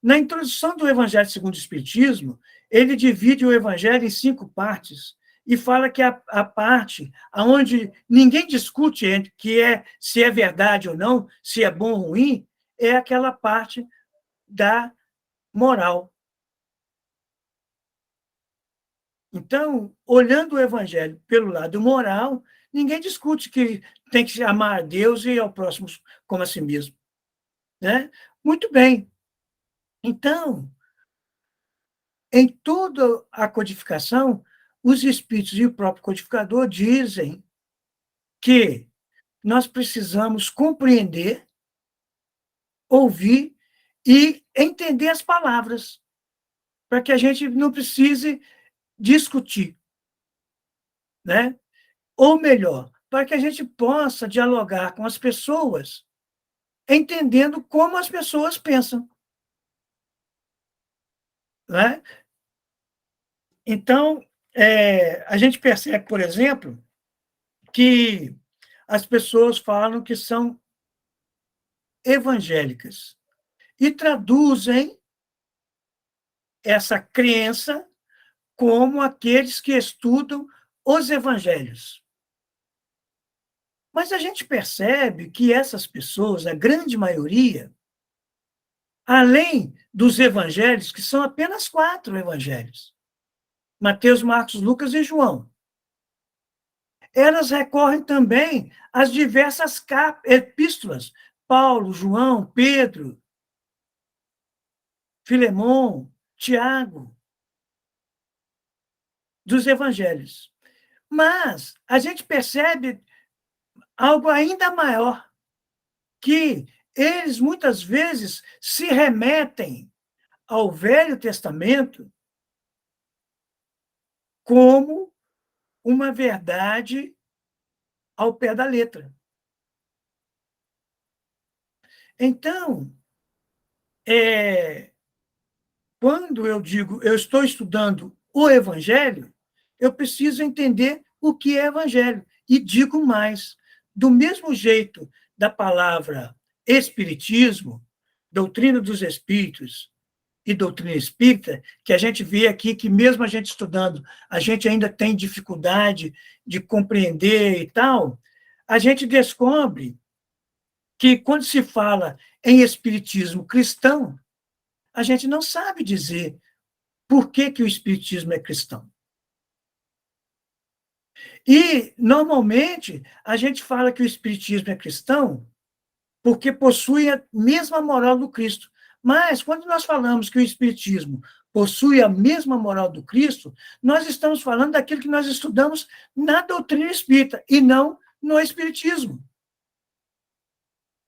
Na introdução do Evangelho segundo o Espiritismo, ele divide o Evangelho em 5 partes e fala que a parte onde ninguém discute se é verdade ou não, se é bom ou ruim, é aquela parte da moral. Então, olhando o Evangelho pelo lado moral, ninguém discute que tem que amar a Deus e ao próximo como a si mesmo. Né? Muito bem. Então, em toda a codificação, os espíritos e o próprio codificador dizem que nós precisamos compreender, ouvir e entender as palavras, para que a gente não precise discutir, né? Ou melhor, para que a gente possa dialogar com as pessoas, entendendo como as pessoas pensam, né? Então, a gente percebe, por exemplo, que as pessoas falam que são evangélicas e traduzem essa crença como aqueles que estudam os evangelhos. Mas a gente percebe que essas pessoas, a grande maioria, além dos evangelhos, que são apenas 4 evangelhos, Mateus, Marcos, Lucas e João, elas recorrem também às diversas epístolas, Paulo, João, Pedro, Filemão, Tiago, dos evangelhos. Mas a gente percebe algo ainda maior, que eles muitas vezes se remetem ao Velho Testamento como uma verdade ao pé da letra. Então, quando eu digo eu estou estudando o Evangelho, eu preciso entender o que é Evangelho. E digo mais, do mesmo jeito da palavra Espiritismo, doutrina dos Espíritos e doutrina espírita, que a gente vê aqui que mesmo a gente estudando, a gente ainda tem dificuldade de compreender e tal, a gente descobre que quando se fala em espiritismo cristão, a gente não sabe dizer por que o espiritismo é cristão. E, normalmente, a gente fala que o espiritismo é cristão porque possui a mesma moral do Cristo. Mas, quando nós falamos que o espiritismo possui a mesma moral do Cristo, nós estamos falando daquilo que nós estudamos na doutrina espírita e não no espiritismo.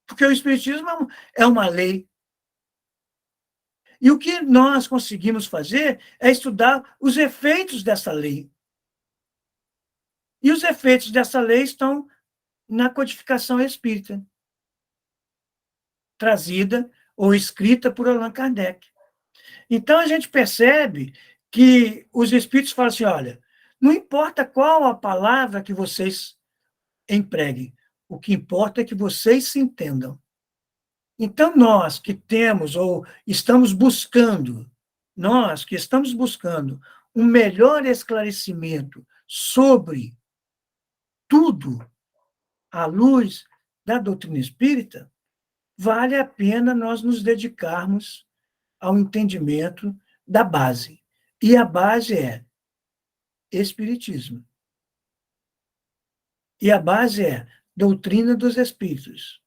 Porque o espiritismo é uma lei. E o que nós conseguimos fazer é estudar os efeitos dessa lei. E os efeitos dessa lei estão na codificação espírita, trazida ou escrita por Allan Kardec. Então, a gente percebe que os espíritos falam assim, olha, não importa qual a palavra que vocês empreguem, o que importa é que vocês se entendam. Então, nós que temos ou estamos buscando, um melhor esclarecimento sobre tudo à luz da doutrina espírita, vale a pena nós nos dedicarmos ao entendimento da base. E a base é Espiritismo. E a base é doutrina dos Espíritos.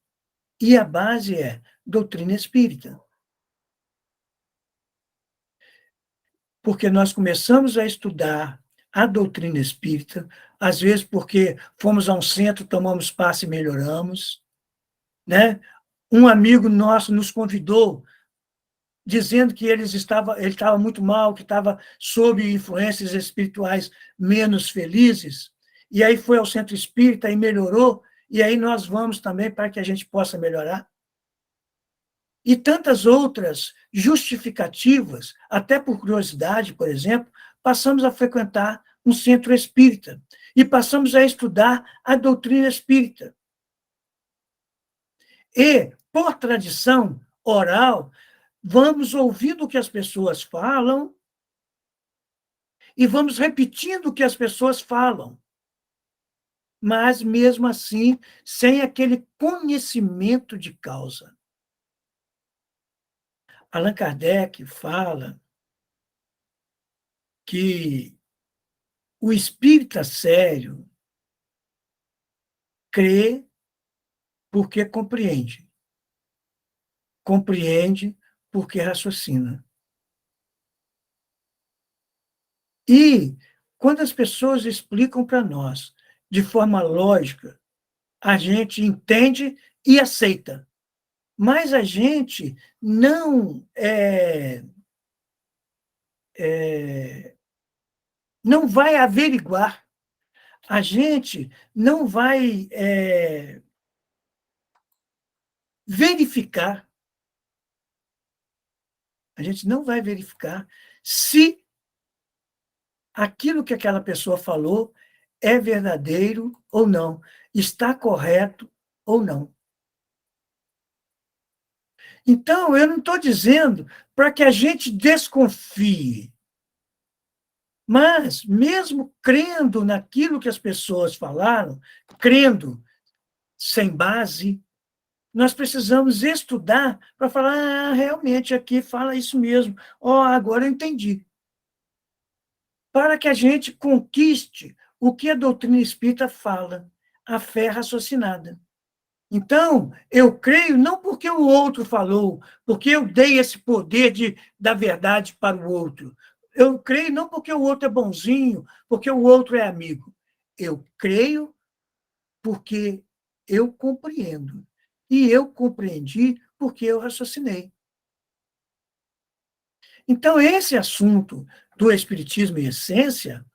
E a base é doutrina espírita. Porque nós começamos a estudar a doutrina espírita, às vezes porque fomos a um centro, tomamos passe e melhoramos, né? Um amigo nosso nos convidou, dizendo que ele estava muito mal, que estava sob influências espirituais menos felizes, e aí foi ao centro espírita e melhorou, e aí nós vamos também para que a gente possa melhorar. E tantas outras justificativas, até por curiosidade, por exemplo, passamos a frequentar um centro espírita e passamos a estudar a doutrina espírita. E, por tradição oral, vamos ouvindo o que as pessoas falam e vamos repetindo o que as pessoas falam. Mas, mesmo assim, sem aquele conhecimento de causa. Allan Kardec fala que o espírita sério crê porque compreende. Compreende porque raciocina. E, quando as pessoas explicam para nós de forma lógica, a gente entende e aceita. Mas a gente não não vai averiguar, a gente não vai verificar, a gente não vai verificar se aquilo que aquela pessoa falou é verdadeiro ou não, está correto ou não. Então, eu não estou dizendo para que a gente desconfie, mas, mesmo crendo naquilo que as pessoas falaram, crendo sem base, nós precisamos estudar para falar, realmente, aqui fala isso mesmo. Agora eu entendi. Para que a gente conquiste o que a doutrina espírita fala, a fé raciocinada. Então, eu creio não porque o outro falou, porque eu dei esse poder da verdade para o outro. Eu creio não porque o outro é bonzinho, porque o outro é amigo. Eu creio porque eu compreendo. E eu compreendi porque eu raciocinei. Então, esse assunto do Espiritismo em essência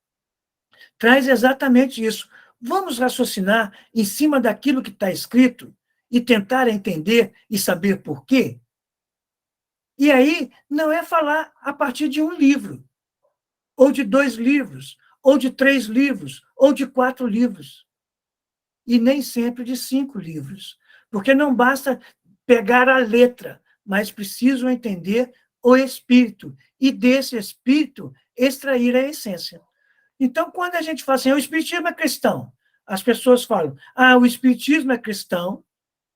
traz exatamente isso. Vamos raciocinar em cima daquilo que está escrito e tentar entender e saber por quê? E aí, não é falar a partir de um livro, ou de 2 livros, ou de 3 livros, ou de 4 livros. E nem sempre de 5 livros. Porque não basta pegar a letra, mas preciso entender o espírito, e desse espírito extrair a essência. Então, quando a gente fala assim, o espiritismo é cristão, as pessoas falam, o espiritismo é cristão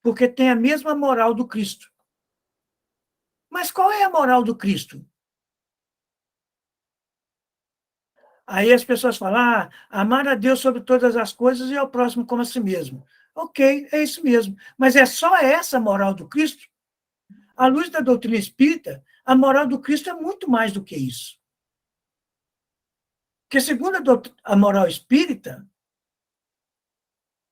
porque tem a mesma moral do Cristo. Mas qual é a moral do Cristo? Aí as pessoas falam, amar a Deus sobre todas as coisas e ao próximo como a si mesmo. Ok, é isso mesmo. Mas é só essa a moral do Cristo? À luz da doutrina espírita, a moral do Cristo é muito mais do que isso. Porque, segundo a moral espírita,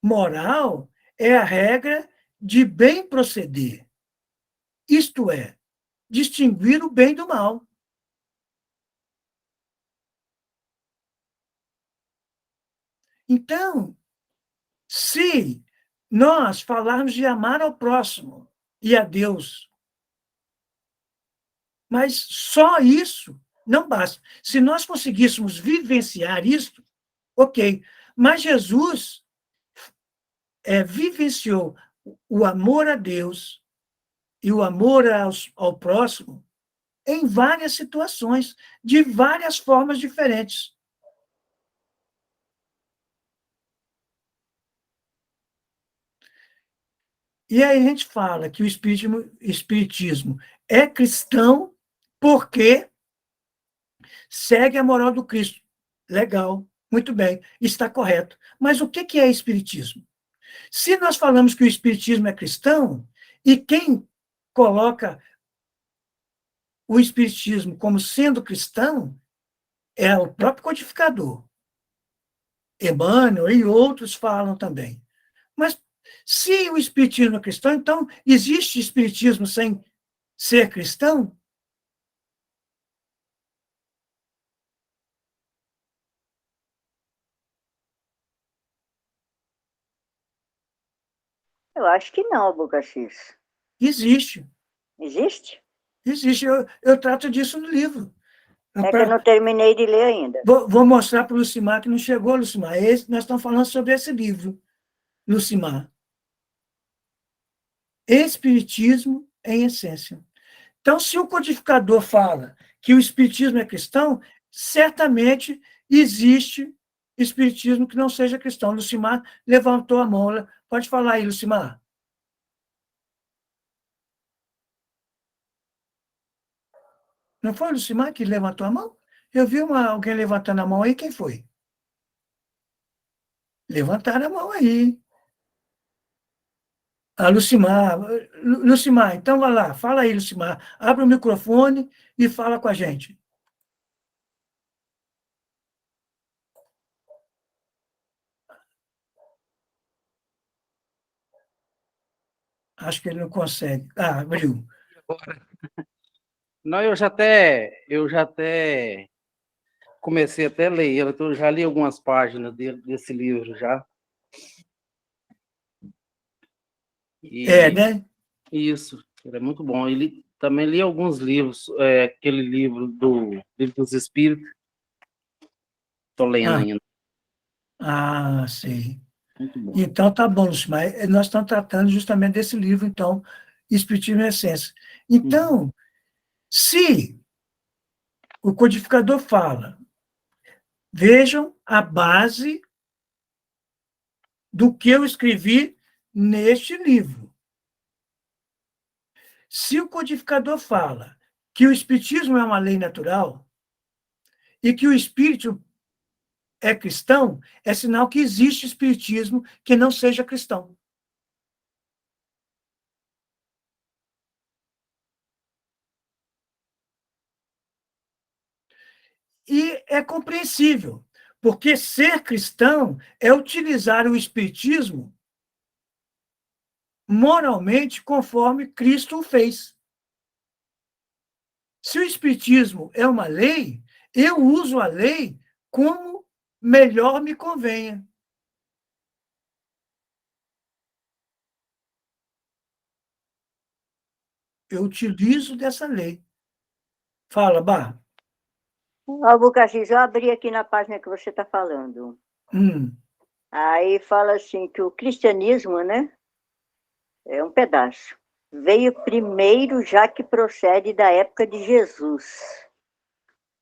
moral é a regra de bem proceder. Isto é, distinguir o bem do mal. Então, se nós falarmos de amar ao próximo e a Deus, mas só isso não basta. Se nós conseguíssemos vivenciar isso, ok. Mas Jesus vivenciou o amor a Deus e o amor ao próximo em várias situações, de várias formas diferentes. E aí a gente fala que o espiritismo é cristão porque segue a moral do Cristo. Legal, muito bem, está correto. Mas o que é espiritismo? Se nós falamos que o espiritismo é cristão, e quem coloca o espiritismo como sendo cristão é o próprio codificador. Emmanuel e outros falam também. Mas se o espiritismo é cristão, então existe espiritismo sem ser cristão? Eu acho que não, Abacaxis. Existe. Existe? Existe. Eu trato disso no livro. É que eu não terminei de ler ainda. Vou mostrar para o Lucimar, que não chegou, Lucimar. Nós estamos falando sobre esse livro, Lucimar. Espiritismo em essência. Então, se o codificador fala que o espiritismo é cristão, certamente existe espiritismo que não seja cristão. Lucimar levantou a mão. Pode falar aí, Lucimar. Não foi o Lucimar que levantou a mão? Eu vi alguém levantando a mão aí, quem foi? Levantaram a mão aí. Lucimar. Lucimar, então vai lá, fala aí, Lucimar. Abre o microfone e fala com a gente. Acho que ele não consegue. Abriu. Não, eu já até comecei até a ler ele, então eu já li algumas páginas desse livro já. Né? Isso, ele é muito bom. Ele também li alguns livros, aquele livro Livro dos Espíritos, estou lendo ainda. Sei. Muito bom. Então, tá bom, mas nós estamos tratando justamente desse livro, então, Espiritismo em Essência. Então, se o codificador fala, vejam a base do que eu escrevi neste livro. Se o codificador fala que o Espiritismo é uma lei natural e que o Espírito é cristão, é sinal que existe Espiritismo que não seja cristão. E é compreensível, porque ser cristão é utilizar o Espiritismo moralmente conforme Cristo o fez. Se o Espiritismo é uma lei, eu uso a lei como melhor me convenha. Eu utilizo dessa lei. Fala, Bar. Albuquerque, eu abri aqui na página que você está falando. Aí fala assim que o cristianismo, né, é um pedaço. Veio primeiro, já que procede da época de Jesus.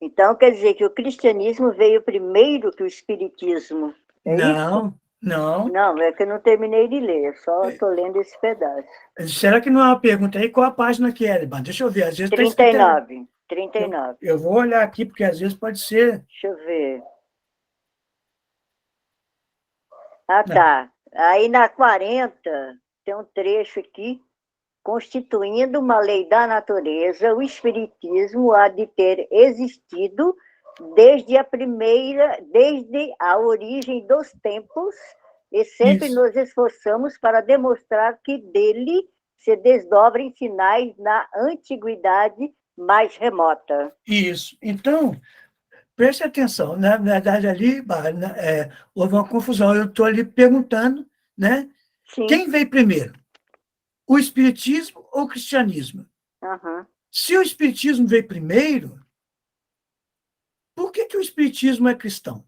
Então, quer dizer que o cristianismo veio primeiro que o espiritismo. Não. Não, é que eu não terminei de ler, só estou lendo esse pedaço. Será que não é uma pergunta aí? Qual a página que é, Bar? Deixa eu ver. Às vezes 39. 39. Eu vou olhar aqui, porque às vezes pode ser... Deixa eu ver. Tá. Aí na 40, tem um trecho aqui. Constituindo uma lei da natureza, o espiritismo há de ter existido desde a origem dos tempos, e sempre nos esforçamos para demonstrar que dele se desdobrem sinais na antiguidade mais remota. Isso. Então, preste atenção. Na verdade, ali houve uma confusão. Eu estou ali perguntando, né? Sim. Quem veio primeiro? O espiritismo ou o cristianismo? Se o espiritismo veio primeiro, por que o espiritismo é cristão?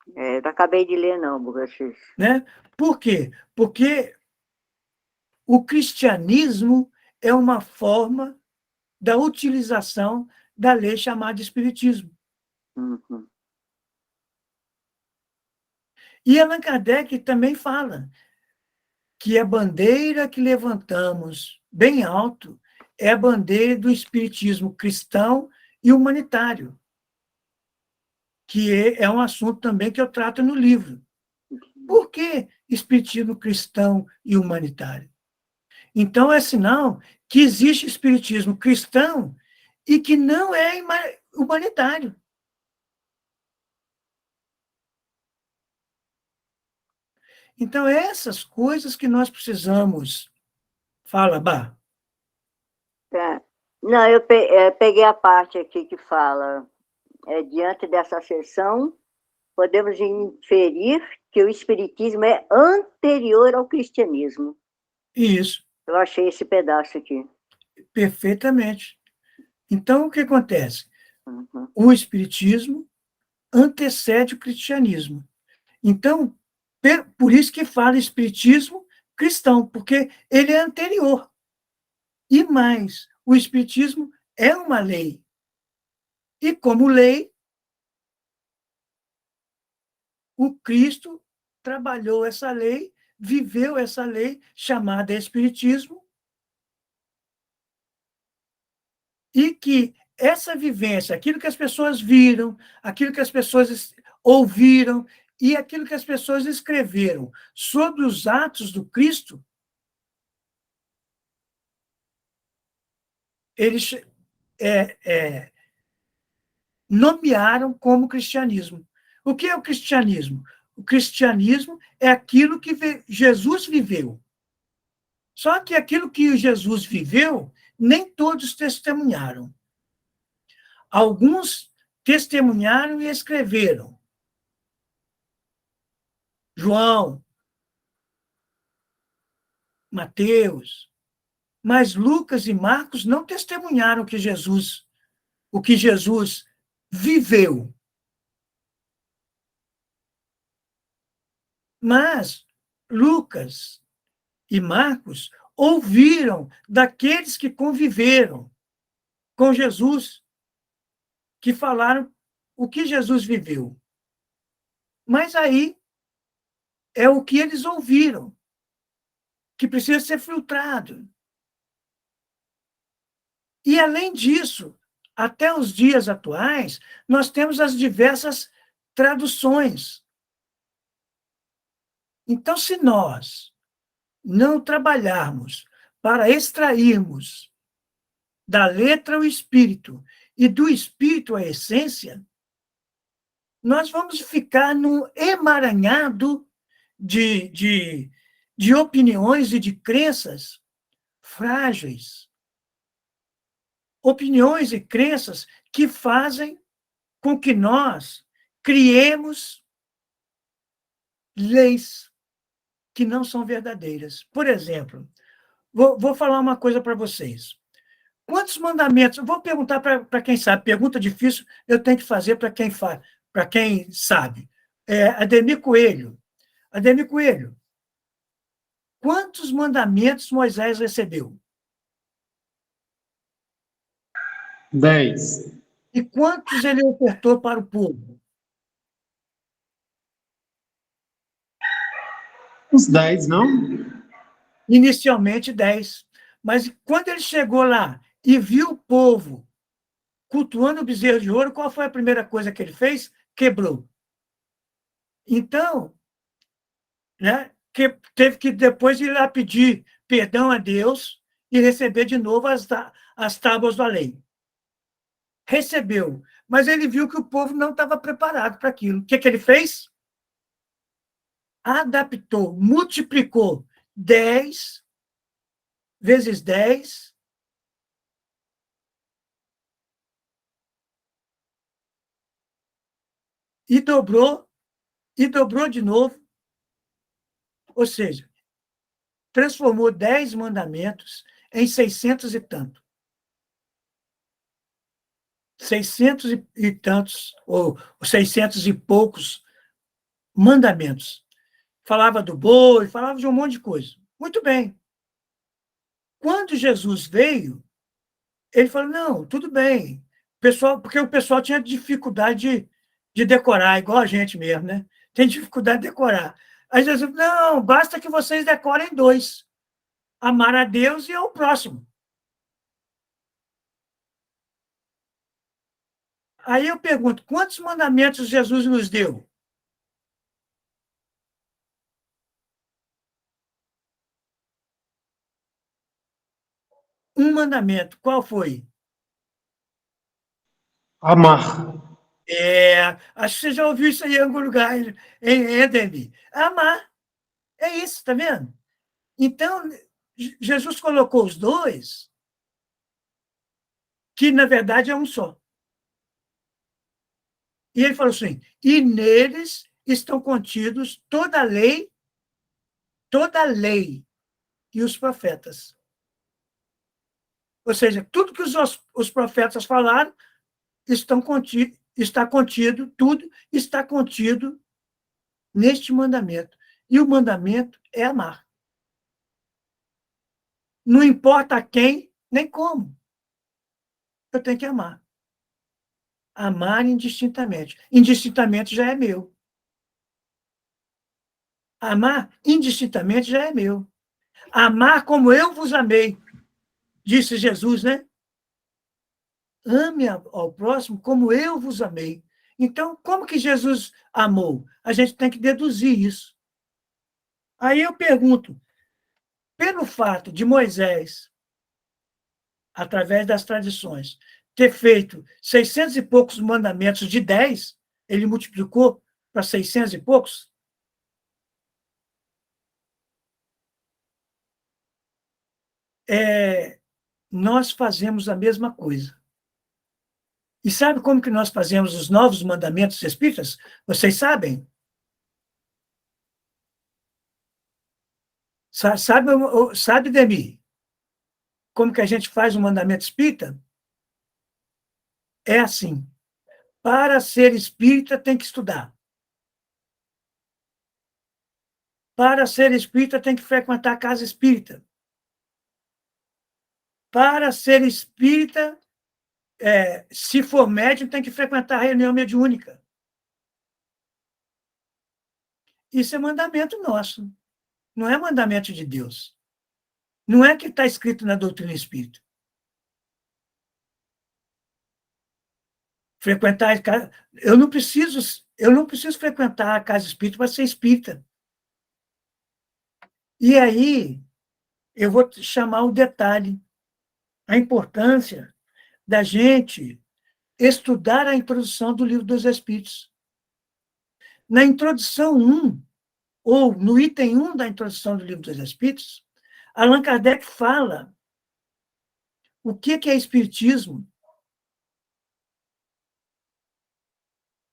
Não acabei de ler, não, Burgacês. Né? Por quê? Porque o cristianismo é uma forma da utilização da lei chamada espiritismo. E Allan Kardec também fala que a bandeira que levantamos bem alto é a bandeira do espiritismo cristão e humanitário, que é um assunto também que eu trato no livro. Por que espiritismo cristão e humanitário? Então, é sinal que existe espiritismo cristão e que não é humanitário. Então, essas coisas que nós precisamos... Fala, Bá. Não, eu peguei a parte aqui que fala, diante dessa asserção, podemos inferir que o espiritismo é anterior ao cristianismo. Isso. Eu achei esse pedaço aqui. Perfeitamente. Então, o que acontece? O espiritismo antecede o cristianismo. Então, por isso que fala espiritismo cristão, porque ele é anterior. E mais, o espiritismo é uma lei. E como lei, o Cristo trabalhou essa lei, viveu essa lei chamada espiritismo, e que essa vivência, aquilo que as pessoas viram, aquilo que as pessoas ouviram e aquilo que as pessoas escreveram sobre os atos do Cristo, eles nomearam como cristianismo. O que é o cristianismo? O cristianismo é aquilo que Jesus viveu. Só que aquilo que Jesus viveu, nem todos testemunharam. Alguns testemunharam e escreveram. João, Mateus, mas Lucas e Marcos não testemunharam o que Jesus viveu. Mas Lucas e Marcos ouviram daqueles que conviveram com Jesus, que falaram o que Jesus viveu. Mas aí é o que eles ouviram, que precisa ser filtrado. E, além disso, até os dias atuais, nós temos as diversas traduções. Então, se nós não trabalharmos para extrairmos da letra o espírito e do espírito a essência, nós vamos ficar num emaranhado de opiniões e de crenças frágeis. Opiniões e crenças que fazem com que nós criemos leis que não são verdadeiras. Por exemplo, vou falar uma coisa para vocês. Quantos mandamentos? Eu vou perguntar para quem sabe. Pergunta difícil eu tenho que fazer para quem sabe. Ademir Coelho. Ademir Coelho, quantos mandamentos Moisés recebeu? 10. E quantos ele ofertou para o povo? Uns 10, não? Inicialmente 10. Mas quando ele chegou lá e viu o povo cultuando o bezerro de ouro, qual foi a primeira coisa que ele fez? Quebrou. Então, né, que teve que depois ir lá pedir perdão a Deus e receber de novo as tábuas da lei. Recebeu, mas ele viu que o povo não estava preparado para aquilo. O que ele fez? Adaptou, multiplicou 10 vezes 10 e dobrou de novo. Ou seja, transformou 10 mandamentos em 600 e tanto. 600 e tantos, ou 600 e poucos mandamentos. Falava do boi, falava de um monte de coisa. Muito bem. Quando Jesus veio, ele falou, não, tudo bem. Porque o pessoal tinha dificuldade de decorar, igual a gente mesmo, né? Tem dificuldade de decorar. Aí Jesus, não, basta que vocês decorem 2. Amar a Deus e ao próximo. Aí eu pergunto, quantos mandamentos Jesus nos deu? Um mandamento. Qual foi? Amar. Acho que você já ouviu isso aí em algum lugar, em Edemir. Amar. É isso, está vendo? Então, Jesus colocou os 2, que, na verdade, é um só. E ele falou assim, e neles estão contidos toda a lei e os profetas. Ou seja, tudo que os profetas falaram está contido, tudo está contido neste mandamento. E o mandamento é amar. Não importa quem, nem como. Eu tenho que amar. Amar indistintamente. Indistintamente já é meu. Amar indistintamente já é meu. Amar como eu vos amei, disse Jesus, né? Ame ao próximo como eu vos amei. Então, como que Jesus amou? A gente tem que deduzir isso. Aí eu pergunto, pelo fato de Moisés, através das tradições, ter feito 600 e poucos mandamentos de 10, ele multiplicou para 600 e poucos? nós fazemos a mesma coisa. E sabe como que nós fazemos os novos mandamentos espíritas? Vocês sabem? Sabe, Demi, como que a gente faz o mandamento espírita? É assim. Para ser espírita, tem que estudar. Para ser espírita, tem que frequentar a casa espírita. Para ser espírita, se for médium, tem que frequentar a reunião mediúnica. Isso é mandamento nosso. Não é mandamento de Deus. Não é que está escrito na doutrina espírita. Frequentar a casa... Eu não preciso frequentar a casa espírita para ser espírita. E aí, eu vou chamar o detalhe, a importância da gente estudar a introdução do Livro dos Espíritos. Na introdução 1, ou no item 1 da introdução do Livro dos Espíritos, Allan Kardec fala o que é espiritismo.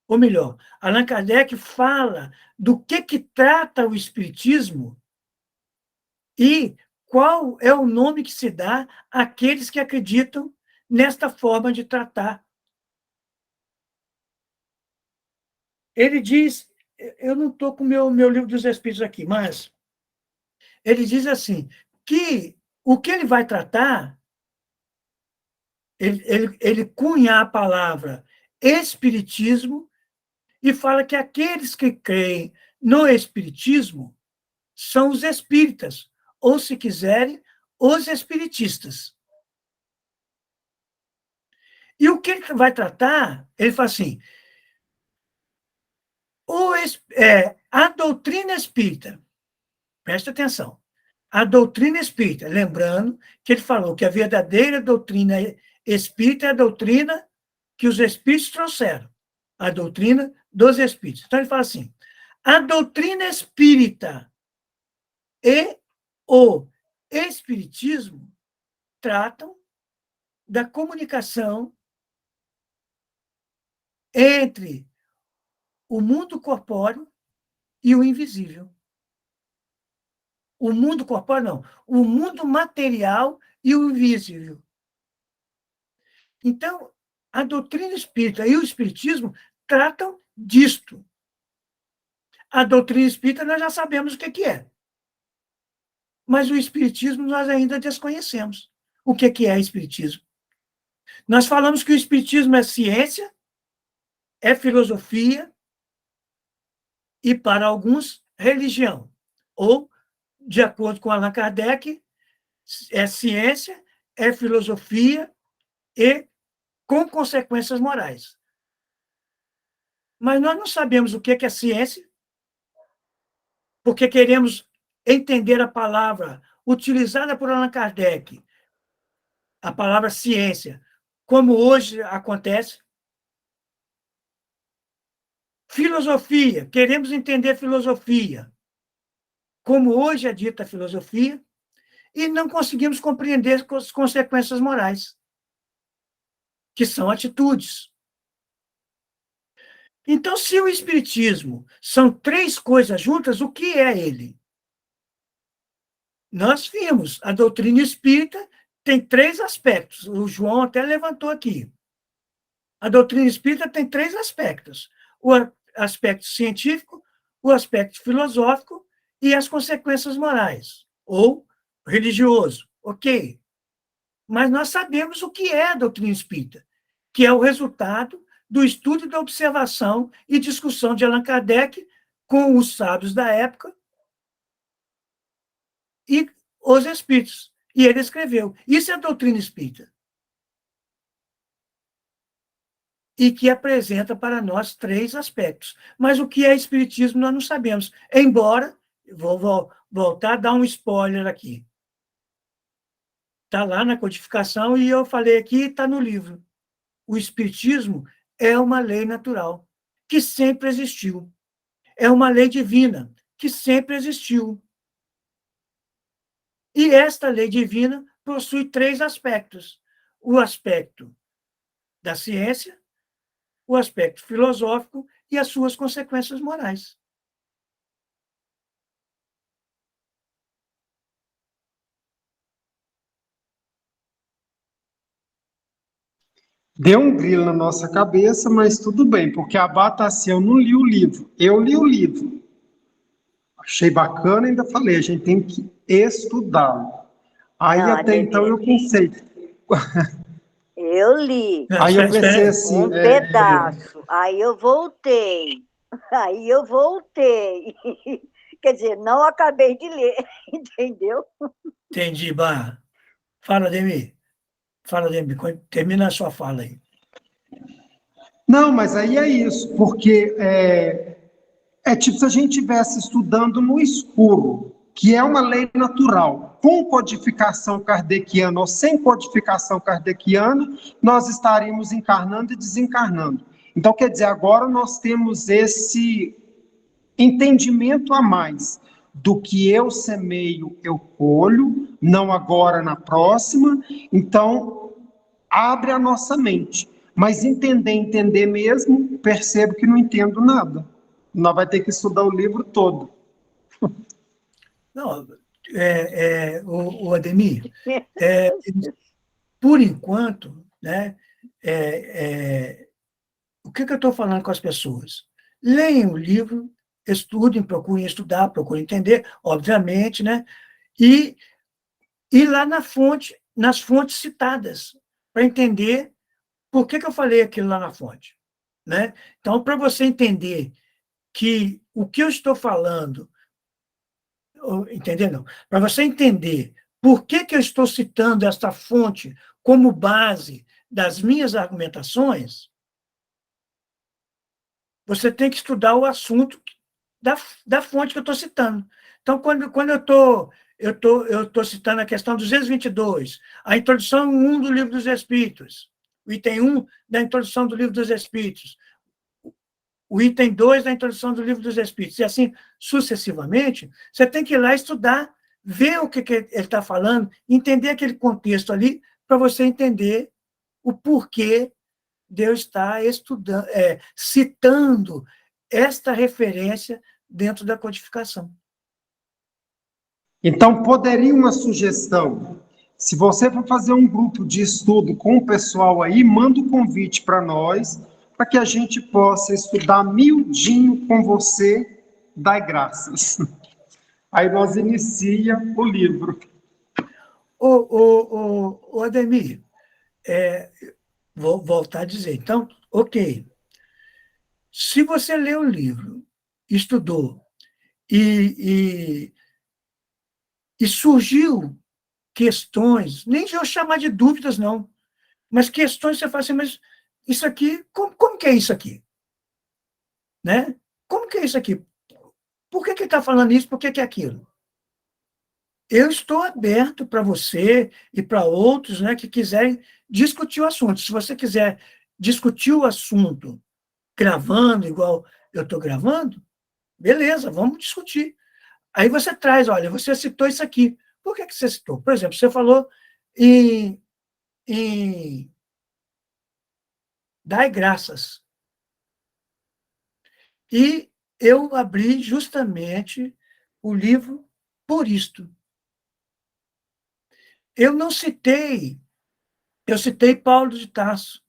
Ou melhor, Allan Kardec fala do que trata o espiritismo e qual é o nome que se dá àqueles que acreditam nesta forma de tratar. Ele diz, eu não estou com o meu Livro dos Espíritos aqui, mas ele diz assim, que o que ele vai tratar, ele cunha a palavra espiritismo e fala que aqueles que creem no espiritismo são os espíritas, ou, se quiserem, os espiritistas. E o que ele vai tratar, ele fala assim, a doutrina espírita, presta atenção, a doutrina espírita, lembrando que ele falou que a verdadeira doutrina espírita é a doutrina que os espíritos trouxeram, a doutrina dos espíritos. Então ele fala assim, a doutrina espírita e o espiritismo tratam da comunicação entre o mundo corpóreo e o invisível. O mundo corpóreo, não. O mundo material e o invisível. Então, a doutrina espírita e o espiritismo tratam disto. A doutrina espírita nós já sabemos o que é. Mas o espiritismo nós ainda desconhecemos. O que é espiritismo? Nós falamos que o espiritismo é ciência, é filosofia e, para alguns, religião. Ou, de acordo com Allan Kardec, é ciência, é filosofia e com consequências morais. Mas nós não sabemos o que é ciência, porque queremos entender a palavra utilizada por Allan Kardec, a palavra ciência, como hoje acontece. Filosofia, queremos entender filosofia, como hoje é dita a filosofia, e não conseguimos compreender as consequências morais, que são atitudes. Então, se o espiritismo são três coisas juntas, o que é ele? Nós vimos, a doutrina espírita tem três aspectos, o João até levantou aqui. A doutrina espírita tem três aspectos, o aspecto científico, o aspecto filosófico e as consequências morais, ou religioso, ok? Mas nós sabemos o que é a doutrina espírita, que é o resultado do estudo, da observação e discussão de Allan Kardec com os sábios da época e os espíritos. E ele escreveu. Isso é a doutrina espírita. E que apresenta para nós três aspectos. Mas o que é espiritismo nós não sabemos. Embora, vou voltar a dar um spoiler aqui. Está lá na codificação e eu falei aqui, está no livro. O espiritismo é uma lei natural, que sempre existiu. É uma lei divina, que sempre existiu. E esta lei divina possui 3 aspectos: o aspecto da ciência, o aspecto filosófico e as suas consequências morais. Deu um grilo na nossa cabeça, mas tudo bem, porque a Bá tá assim, eu não li o livro. Eu li o livro. Achei bacana, ainda falei, a gente tem que estudá-lo. Aí Não, até então eu pensei. Eu li Aí eu pensei assim. um pedaço, aí eu voltei. Aí eu voltei. Quer dizer, não acabei de ler, entendeu? Entendi, Barra. Fala, Ademir. Fala, Ademir. Termina a sua fala aí. Não, mas aí é isso, porque é tipo se a gente estivesse estudando no escuro, que é uma lei natural. Com codificação kardeciana ou sem codificação kardeciana, nós estaríamos encarnando e desencarnando. Então, quer dizer, agora nós temos esse entendimento a mais do que eu semeio, eu colho, não agora, na próxima. Então, abre a nossa mente. Mas entender mesmo, percebo que não entendo nada. Nós vai ter que estudar o livro todo. Não, o Ademir, por enquanto, né, o que eu estou falando com as pessoas? Leiam o livro, estudem, procurem estudar, procurem entender, obviamente, né, e ir lá nas fontes citadas, para entender por que eu falei aquilo lá na fonte. Né? Então, para você entender que o que eu estou falando, entender não, para você entender por que eu estou citando esta fonte como base das minhas argumentações, você tem que estudar o assunto da fonte que eu estou citando. Então, quando eu estou citando a questão 222, a introdução 1 do Livro dos Espíritos, o item 1 da introdução do Livro dos Espíritos, o item 2 da introdução do Livro dos Espíritos, e assim sucessivamente, você tem que ir lá estudar, ver o que ele está falando, entender aquele contexto ali, para você entender o porquê Deus está estudando, citando esta referência dentro da codificação. Então, poderia uma sugestão. Se você for fazer um grupo de estudo com o pessoal aí, manda o convite para nós, para que a gente possa estudar miudinho com você, dai graças. Aí nós inicia o livro. Ô Ademir, vou voltar a dizer. Então, ok. Se você lê o livro, estudou, e surgiu questões, nem vou chamar de dúvidas, não, mas questões que você fala assim, mas isso aqui, como que é isso aqui? Né? Como que é isso aqui? Por que ele está falando isso? Por que é aquilo? Eu estou aberto para você e para outros, né, que quiserem discutir o assunto. Se você quiser discutir o assunto gravando, igual eu estou gravando, beleza, vamos discutir. Aí você traz, olha, você citou isso aqui. Por que você citou? Por exemplo, você falou em dai graças. E eu abri justamente o livro por isto. Eu não citei, eu citei Paulo de Tarso,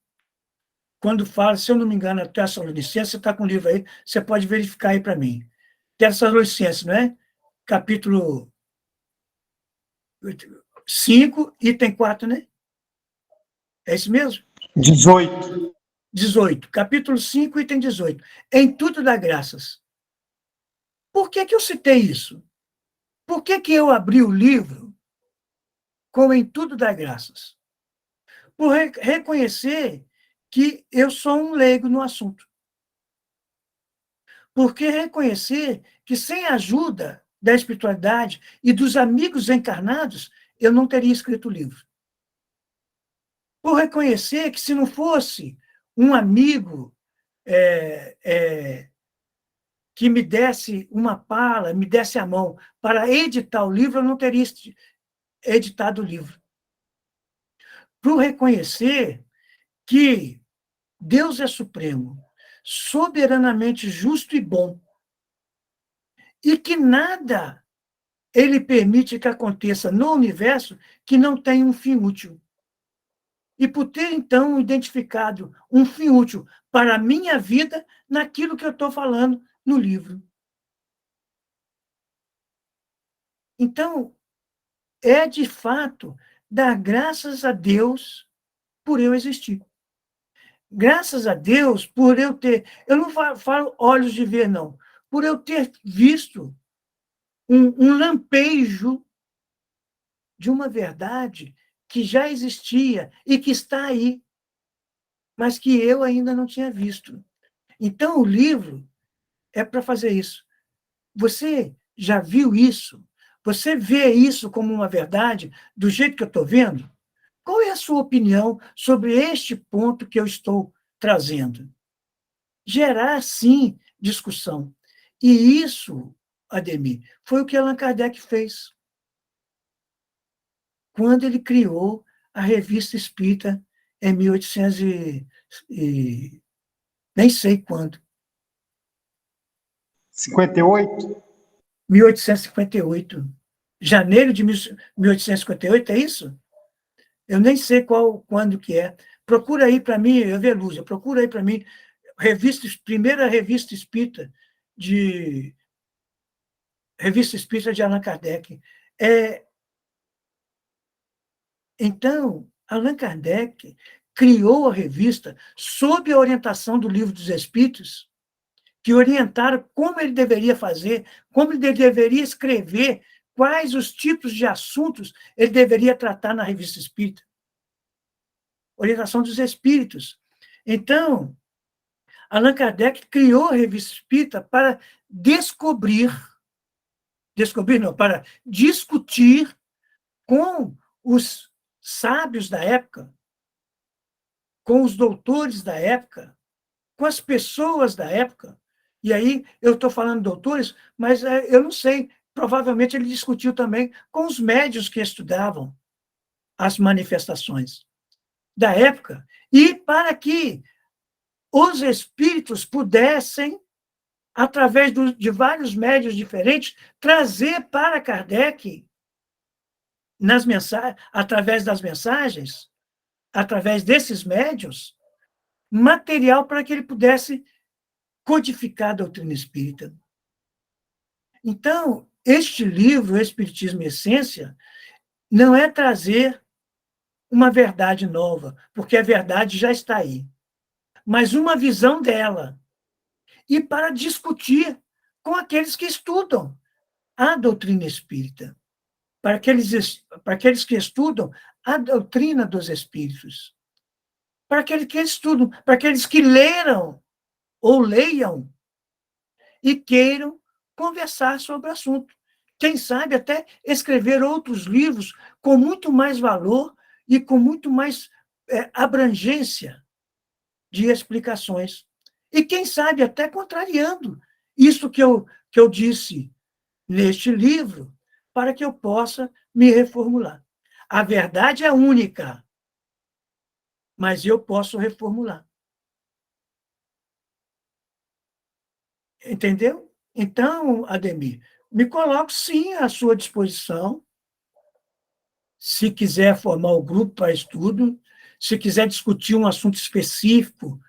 quando fala, se eu não me engano, a Tessalonicenses, você está com o livro aí, você pode verificar aí para mim. Tessalonicenses, não é? Capítulo 5, item 4, né? É isso mesmo? 18. 18. Capítulo 5, item 18. Em tudo dá graças. Por que eu citei isso? Por que eu abri o livro com Em tudo dá graças? Por reconhecer que eu sou um leigo no assunto. Porque reconhecer que sem a ajuda da espiritualidade e dos amigos encarnados, eu não teria escrito o livro. Por reconhecer que se não fosse um amigo que me desse uma pala, me desse a mão para editar o livro, eu não teria editado o livro. para reconhecer que Deus é supremo, soberanamente justo e bom, e que nada ele permite que aconteça no universo que não tenha um fim útil. E por ter, então, identificado um fim útil para a minha vida naquilo que eu estou falando no livro. Então, é, de fato, dar graças a Deus por eu existir. Graças a Deus por eu ter... Eu não falo olhos de ver, não. Por eu ter visto um lampejo de uma verdade que já existia e que está aí, mas que eu ainda não tinha visto. Então, o livro é para fazer isso. Você já viu isso? Você vê isso como uma verdade do jeito que eu estou vendo? Qual é a sua opinião sobre este ponto que eu estou trazendo? Gerar, sim, discussão. E isso, Ademir, foi o que Allan Kardec fez quando ele criou a Revista Espírita em 1800 nem sei quando. 58? 1858. Janeiro de 1858, é isso? Eu nem sei quando que é. Procura aí para mim, Evelúzia, procura aí para mim, primeira revista espírita de Allan Kardec. Então, Allan Kardec criou a revista sob a orientação do Livro dos Espíritos, que orientaram como ele deveria fazer, como ele deveria escrever, quais os tipos de assuntos ele deveria tratar na revista espírita. Orientação dos espíritos. Então, Allan Kardec criou a revista espírita para para discutir com os sábios da época, com os doutores da época, com as pessoas da época. E aí eu estou falando doutores, mas eu não sei, provavelmente ele discutiu também com os médios que estudavam as manifestações da época, e para que os espíritos pudessem, através de vários médios diferentes, trazer para Kardec, através das mensagens, através desses médios, material para que ele pudesse codificar a doutrina espírita. Então, este livro, Espiritismo e Essência, não é trazer uma verdade nova, porque a verdade já está aí, mas uma visão dela, e para discutir com aqueles que estudam a doutrina espírita, para aqueles que estudam a doutrina dos espíritos, para aqueles que estudam, para aqueles que leram ou leiam e queiram conversar sobre o assunto. Quem sabe até escrever outros livros com muito mais valor e com muito mais abrangência de explicações. E quem sabe até contrariando isso que eu disse neste livro, para que eu possa me reformular. A verdade é única, mas eu posso reformular. Entendeu? Então, Ademir, me coloco, sim, à sua disposição, se quiser formar o grupo para estudo, se quiser discutir um assunto específico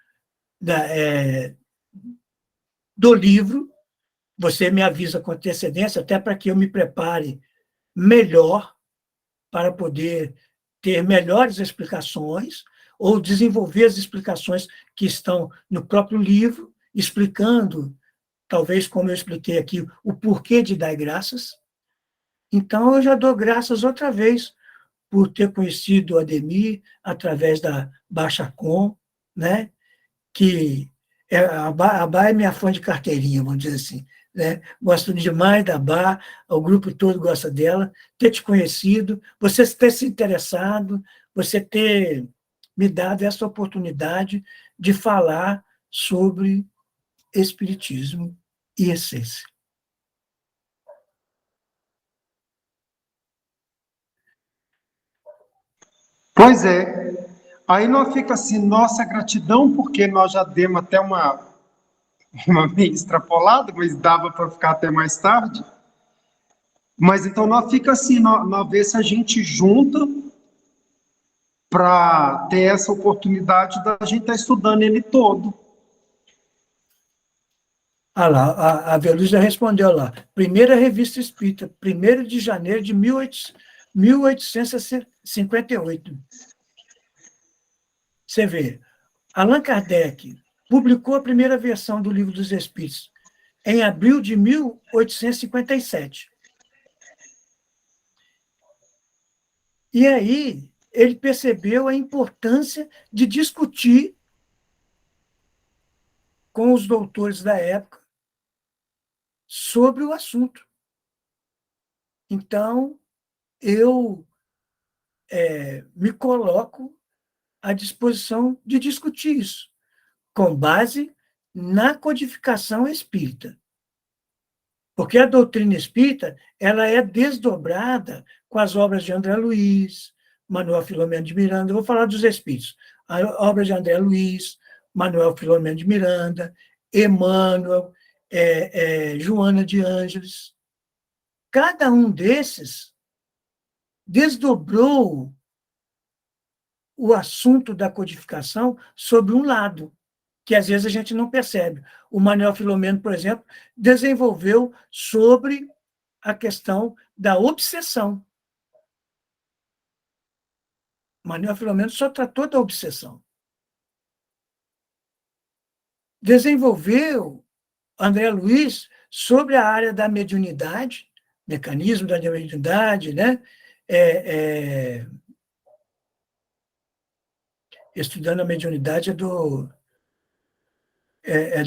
do livro, você me avisa com antecedência, até para que eu me prepare melhor para poder ter melhores explicações ou desenvolver as explicações que estão no próprio livro, explicando, talvez como eu expliquei aqui, o porquê de dar graças. Então, eu já dou graças outra vez por ter conhecido o Ademir através da Baixa Com, né? Que a Bá é minha fã de carteirinha, vamos dizer assim. Né? Gosto demais da Bá, o grupo todo gosta dela, ter te conhecido, você ter se interessado, você ter me dado essa oportunidade de falar sobre espiritismo e essência. Pois é. Aí nós fica assim, nossa gratidão, porque nós já demos até uma meio extrapolada, mas dava para ficar até mais tarde. Mas então nós fica assim, nós vê se a gente junta para ter essa oportunidade da gente estar estudando ele todo. Ah lá, a Veluz já respondeu lá. Primeira revista espírita, 1º de janeiro de 1858. Você vê, Allan Kardec publicou a primeira versão do Livro dos Espíritos em abril de 1857. E aí ele percebeu a importância de discutir com os doutores da época sobre o assunto. Então, eu me coloco à disposição de discutir isso, com base na codificação espírita. Porque a doutrina espírita ela é desdobrada com as obras de André Luiz, Manuel Filomeno de Miranda. Eu vou falar dos espíritos. A obra de André Luiz, Manuel Filomeno de Miranda, Emmanuel, Joana de Ângeles. Cada um desses desdobrou o assunto da codificação sobre um lado, que às vezes a gente não percebe. O Manuel Filomeno, por exemplo, desenvolveu sobre a questão da obsessão. Manuel Filomeno só tratou da obsessão. Desenvolveu André Luiz sobre a área da mediunidade, mecanismo da mediunidade, né? Estudando a mediunidade é do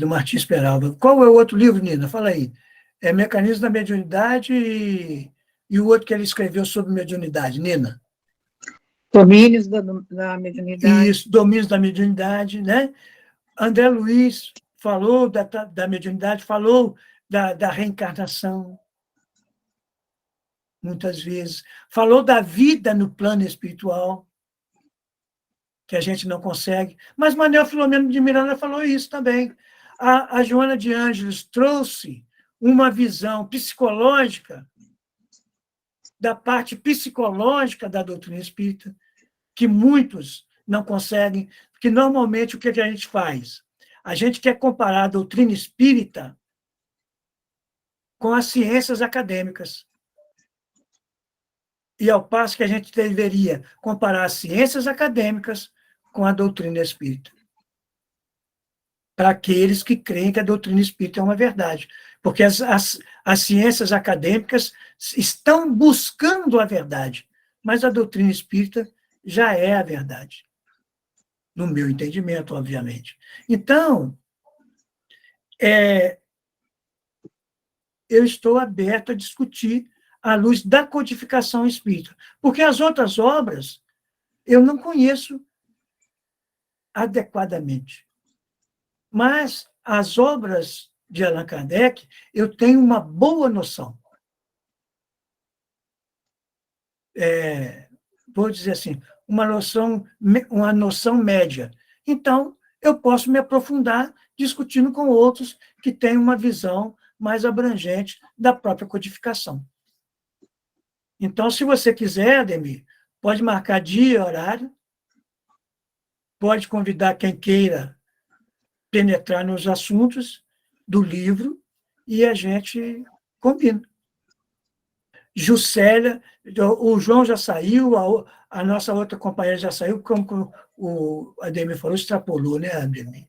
Martins Peralva. Qual é o outro livro, Nina? Fala aí. É Mecanismo da Mediunidade e o outro que ele escreveu sobre mediunidade, Nina? Domínios da mediunidade. Isso, Domínios da Mediunidade, né? André Luiz falou da mediunidade, falou da reencarnação, muitas vezes. Falou da vida no plano espiritual, que a gente não consegue. Mas Manuel Filomeno de Miranda falou isso também. A Joana de Ângeles trouxe uma visão psicológica, da parte psicológica da doutrina espírita, que muitos não conseguem, porque normalmente o que a gente faz? A gente quer comparar a doutrina espírita com as ciências acadêmicas. E ao passo que a gente deveria comparar as ciências acadêmicas com a doutrina espírita. Para aqueles que creem que a doutrina espírita é uma verdade. Porque as ciências acadêmicas estão buscando a verdade, mas a doutrina espírita já é a verdade. No meu entendimento, obviamente. Então, eu estou aberto a discutir à luz da codificação espírita. Porque as outras obras eu não conheço adequadamente. Mas as obras de Allan Kardec, eu tenho uma boa noção. Vou dizer assim, uma noção média. Então, eu posso me aprofundar discutindo com outros que têm uma visão mais abrangente da própria codificação. Então, se você quiser, Ademir, pode marcar dia e horário, pode convidar quem queira penetrar nos assuntos do livro e a gente combina. Juscelia, o João já saiu, a nossa outra companheira já saiu, como o Ademir falou, extrapolou, né, Ademir?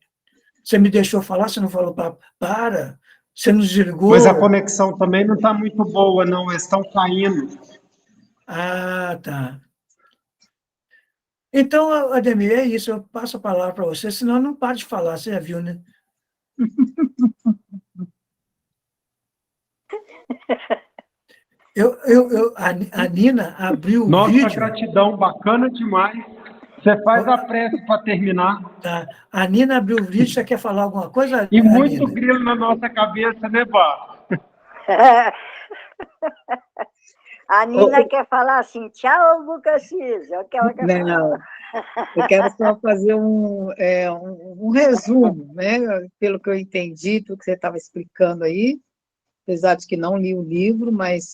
Você me deixou falar, você não falou para, você nos desligou. Mas a conexão também não está muito boa, não, eles estão caindo. Ah, tá. Então, Ademir, é isso, eu passo a palavra para você, senão eu não paro de falar, você já viu, né? A Nina abriu o Nossa, vídeo... Nossa, gratidão, bacana demais. Você faz a prece para terminar. Tá. A Nina abriu o vídeo, você quer falar alguma coisa? E muito Nina? grilo na nossa cabeça, né, Bá? A Nina quer falar assim, tchau, Bucacis. É o que ela quer falar. Não, eu quero só fazer um resumo, né? Pelo que eu entendi, pelo que você estava explicando aí, apesar de que não li o livro, mas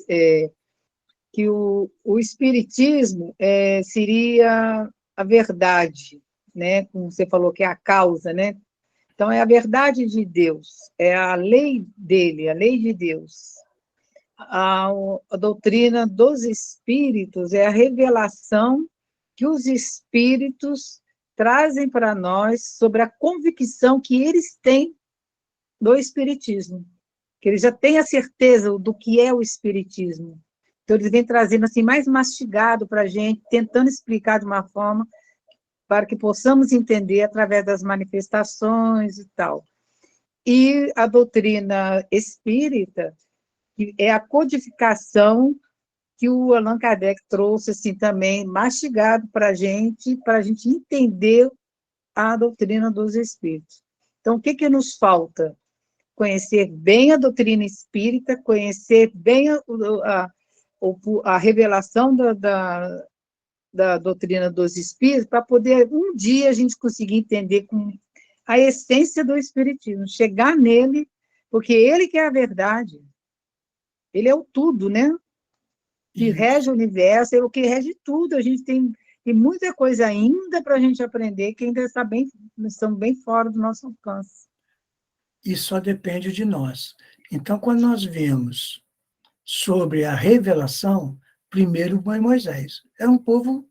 que o Espiritismo seria a verdade, né? Como você falou, que é a causa, né? Então, é a verdade de Deus, é a lei dele, a lei de Deus. A doutrina dos espíritos é a revelação que os espíritos trazem para nós sobre a convicção que eles têm do espiritismo, que eles já têm a certeza do que é o espiritismo. Então, eles vêm trazendo assim mais mastigado para a gente, tentando explicar de uma forma para que possamos entender através das manifestações e tal. E a doutrina espírita, que é a codificação que o Allan Kardec trouxe assim, também mastigado para a gente entender a doutrina dos espíritos. Então, o que nos falta? Conhecer bem a doutrina espírita, conhecer bem a revelação da doutrina dos espíritos, para poder, um dia, a gente conseguir entender com a essência do espiritismo, chegar nele, porque ele que é a verdade. Ele é o tudo, né? Que rege o universo, é o que rege tudo. A gente tem muita coisa ainda para a gente aprender, que ainda estão bem fora do nosso alcance. E só depende de nós. Então, quando nós vemos sobre a revelação, primeiro foi Moisés. É um povo,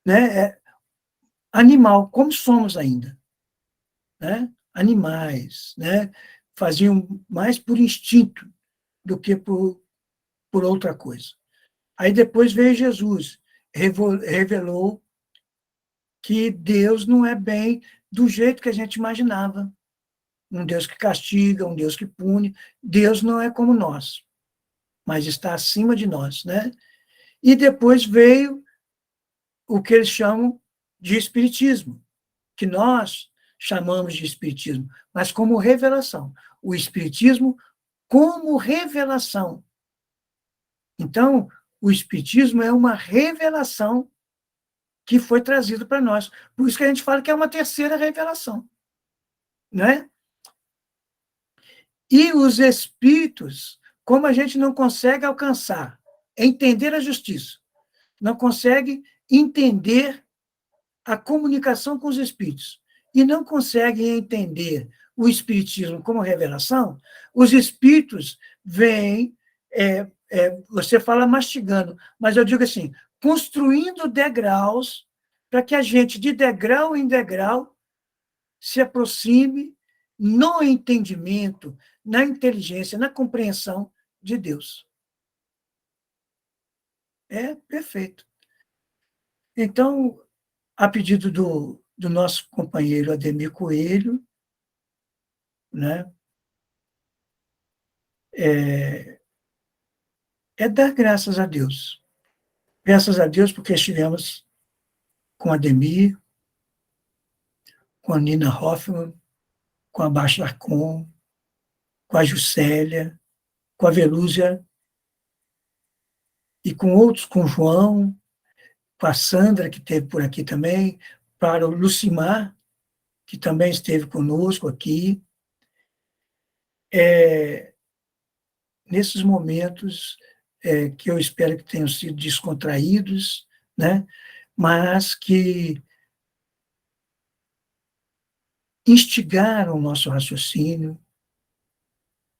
né, animal, como somos ainda. Né? Animais, né? Faziam mais por instinto do que por outra coisa. Aí depois veio Jesus, revelou que Deus não é bem do jeito que a gente imaginava. Um Deus que castiga, um Deus que pune. Deus não é como nós, mas está acima de nós, né? E depois veio o que eles chamam de espiritismo, que nós chamamos de espiritismo, mas como revelação. O espiritismo como revelação. Então, o espiritismo é uma revelação que foi trazida para nós. Por isso que a gente fala que é uma terceira revelação. Né? E os espíritos, como a gente não consegue alcançar, entender a justiça, não consegue entender a comunicação com os espíritos, e não consegue entender o espiritismo como revelação, os espíritos vêm, você fala mastigando, mas eu digo assim, construindo degraus para que a gente, de degrau em degrau, se aproxime no entendimento, na inteligência, na compreensão de Deus. É perfeito. Então, a pedido do nosso companheiro Ademir Coelho, né, dar graças a Deus. Graças a Deus porque estivemos com Ademir, com a Nina Hoffman, com a Baixa Arcon, com a Juscelia, com a Velúzia, e com outros, com o João, com a Sandra, que esteve por aqui também, para o Lucimar, que também esteve conosco aqui. Nesses momentos que eu espero que tenham sido descontraídos, né? Mas que instigaram o nosso raciocínio,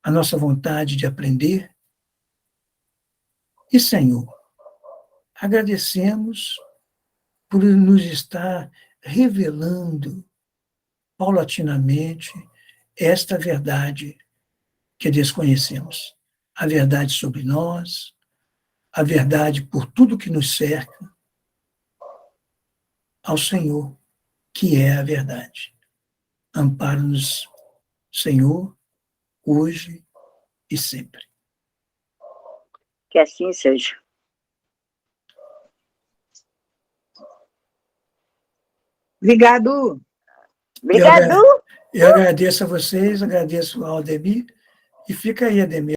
a nossa vontade de aprender. E, Senhor, agradecemos por nos estar revelando paulatinamente esta verdade que desconhecemos. A verdade sobre nós, a verdade por tudo que nos cerca, ao Senhor, que é a verdade. Ampara-nos, Senhor, hoje e sempre. Que assim seja. Obrigado. Obrigado. Eu agradeço a vocês, agradeço ao Ademir, e fica aí, Ademir.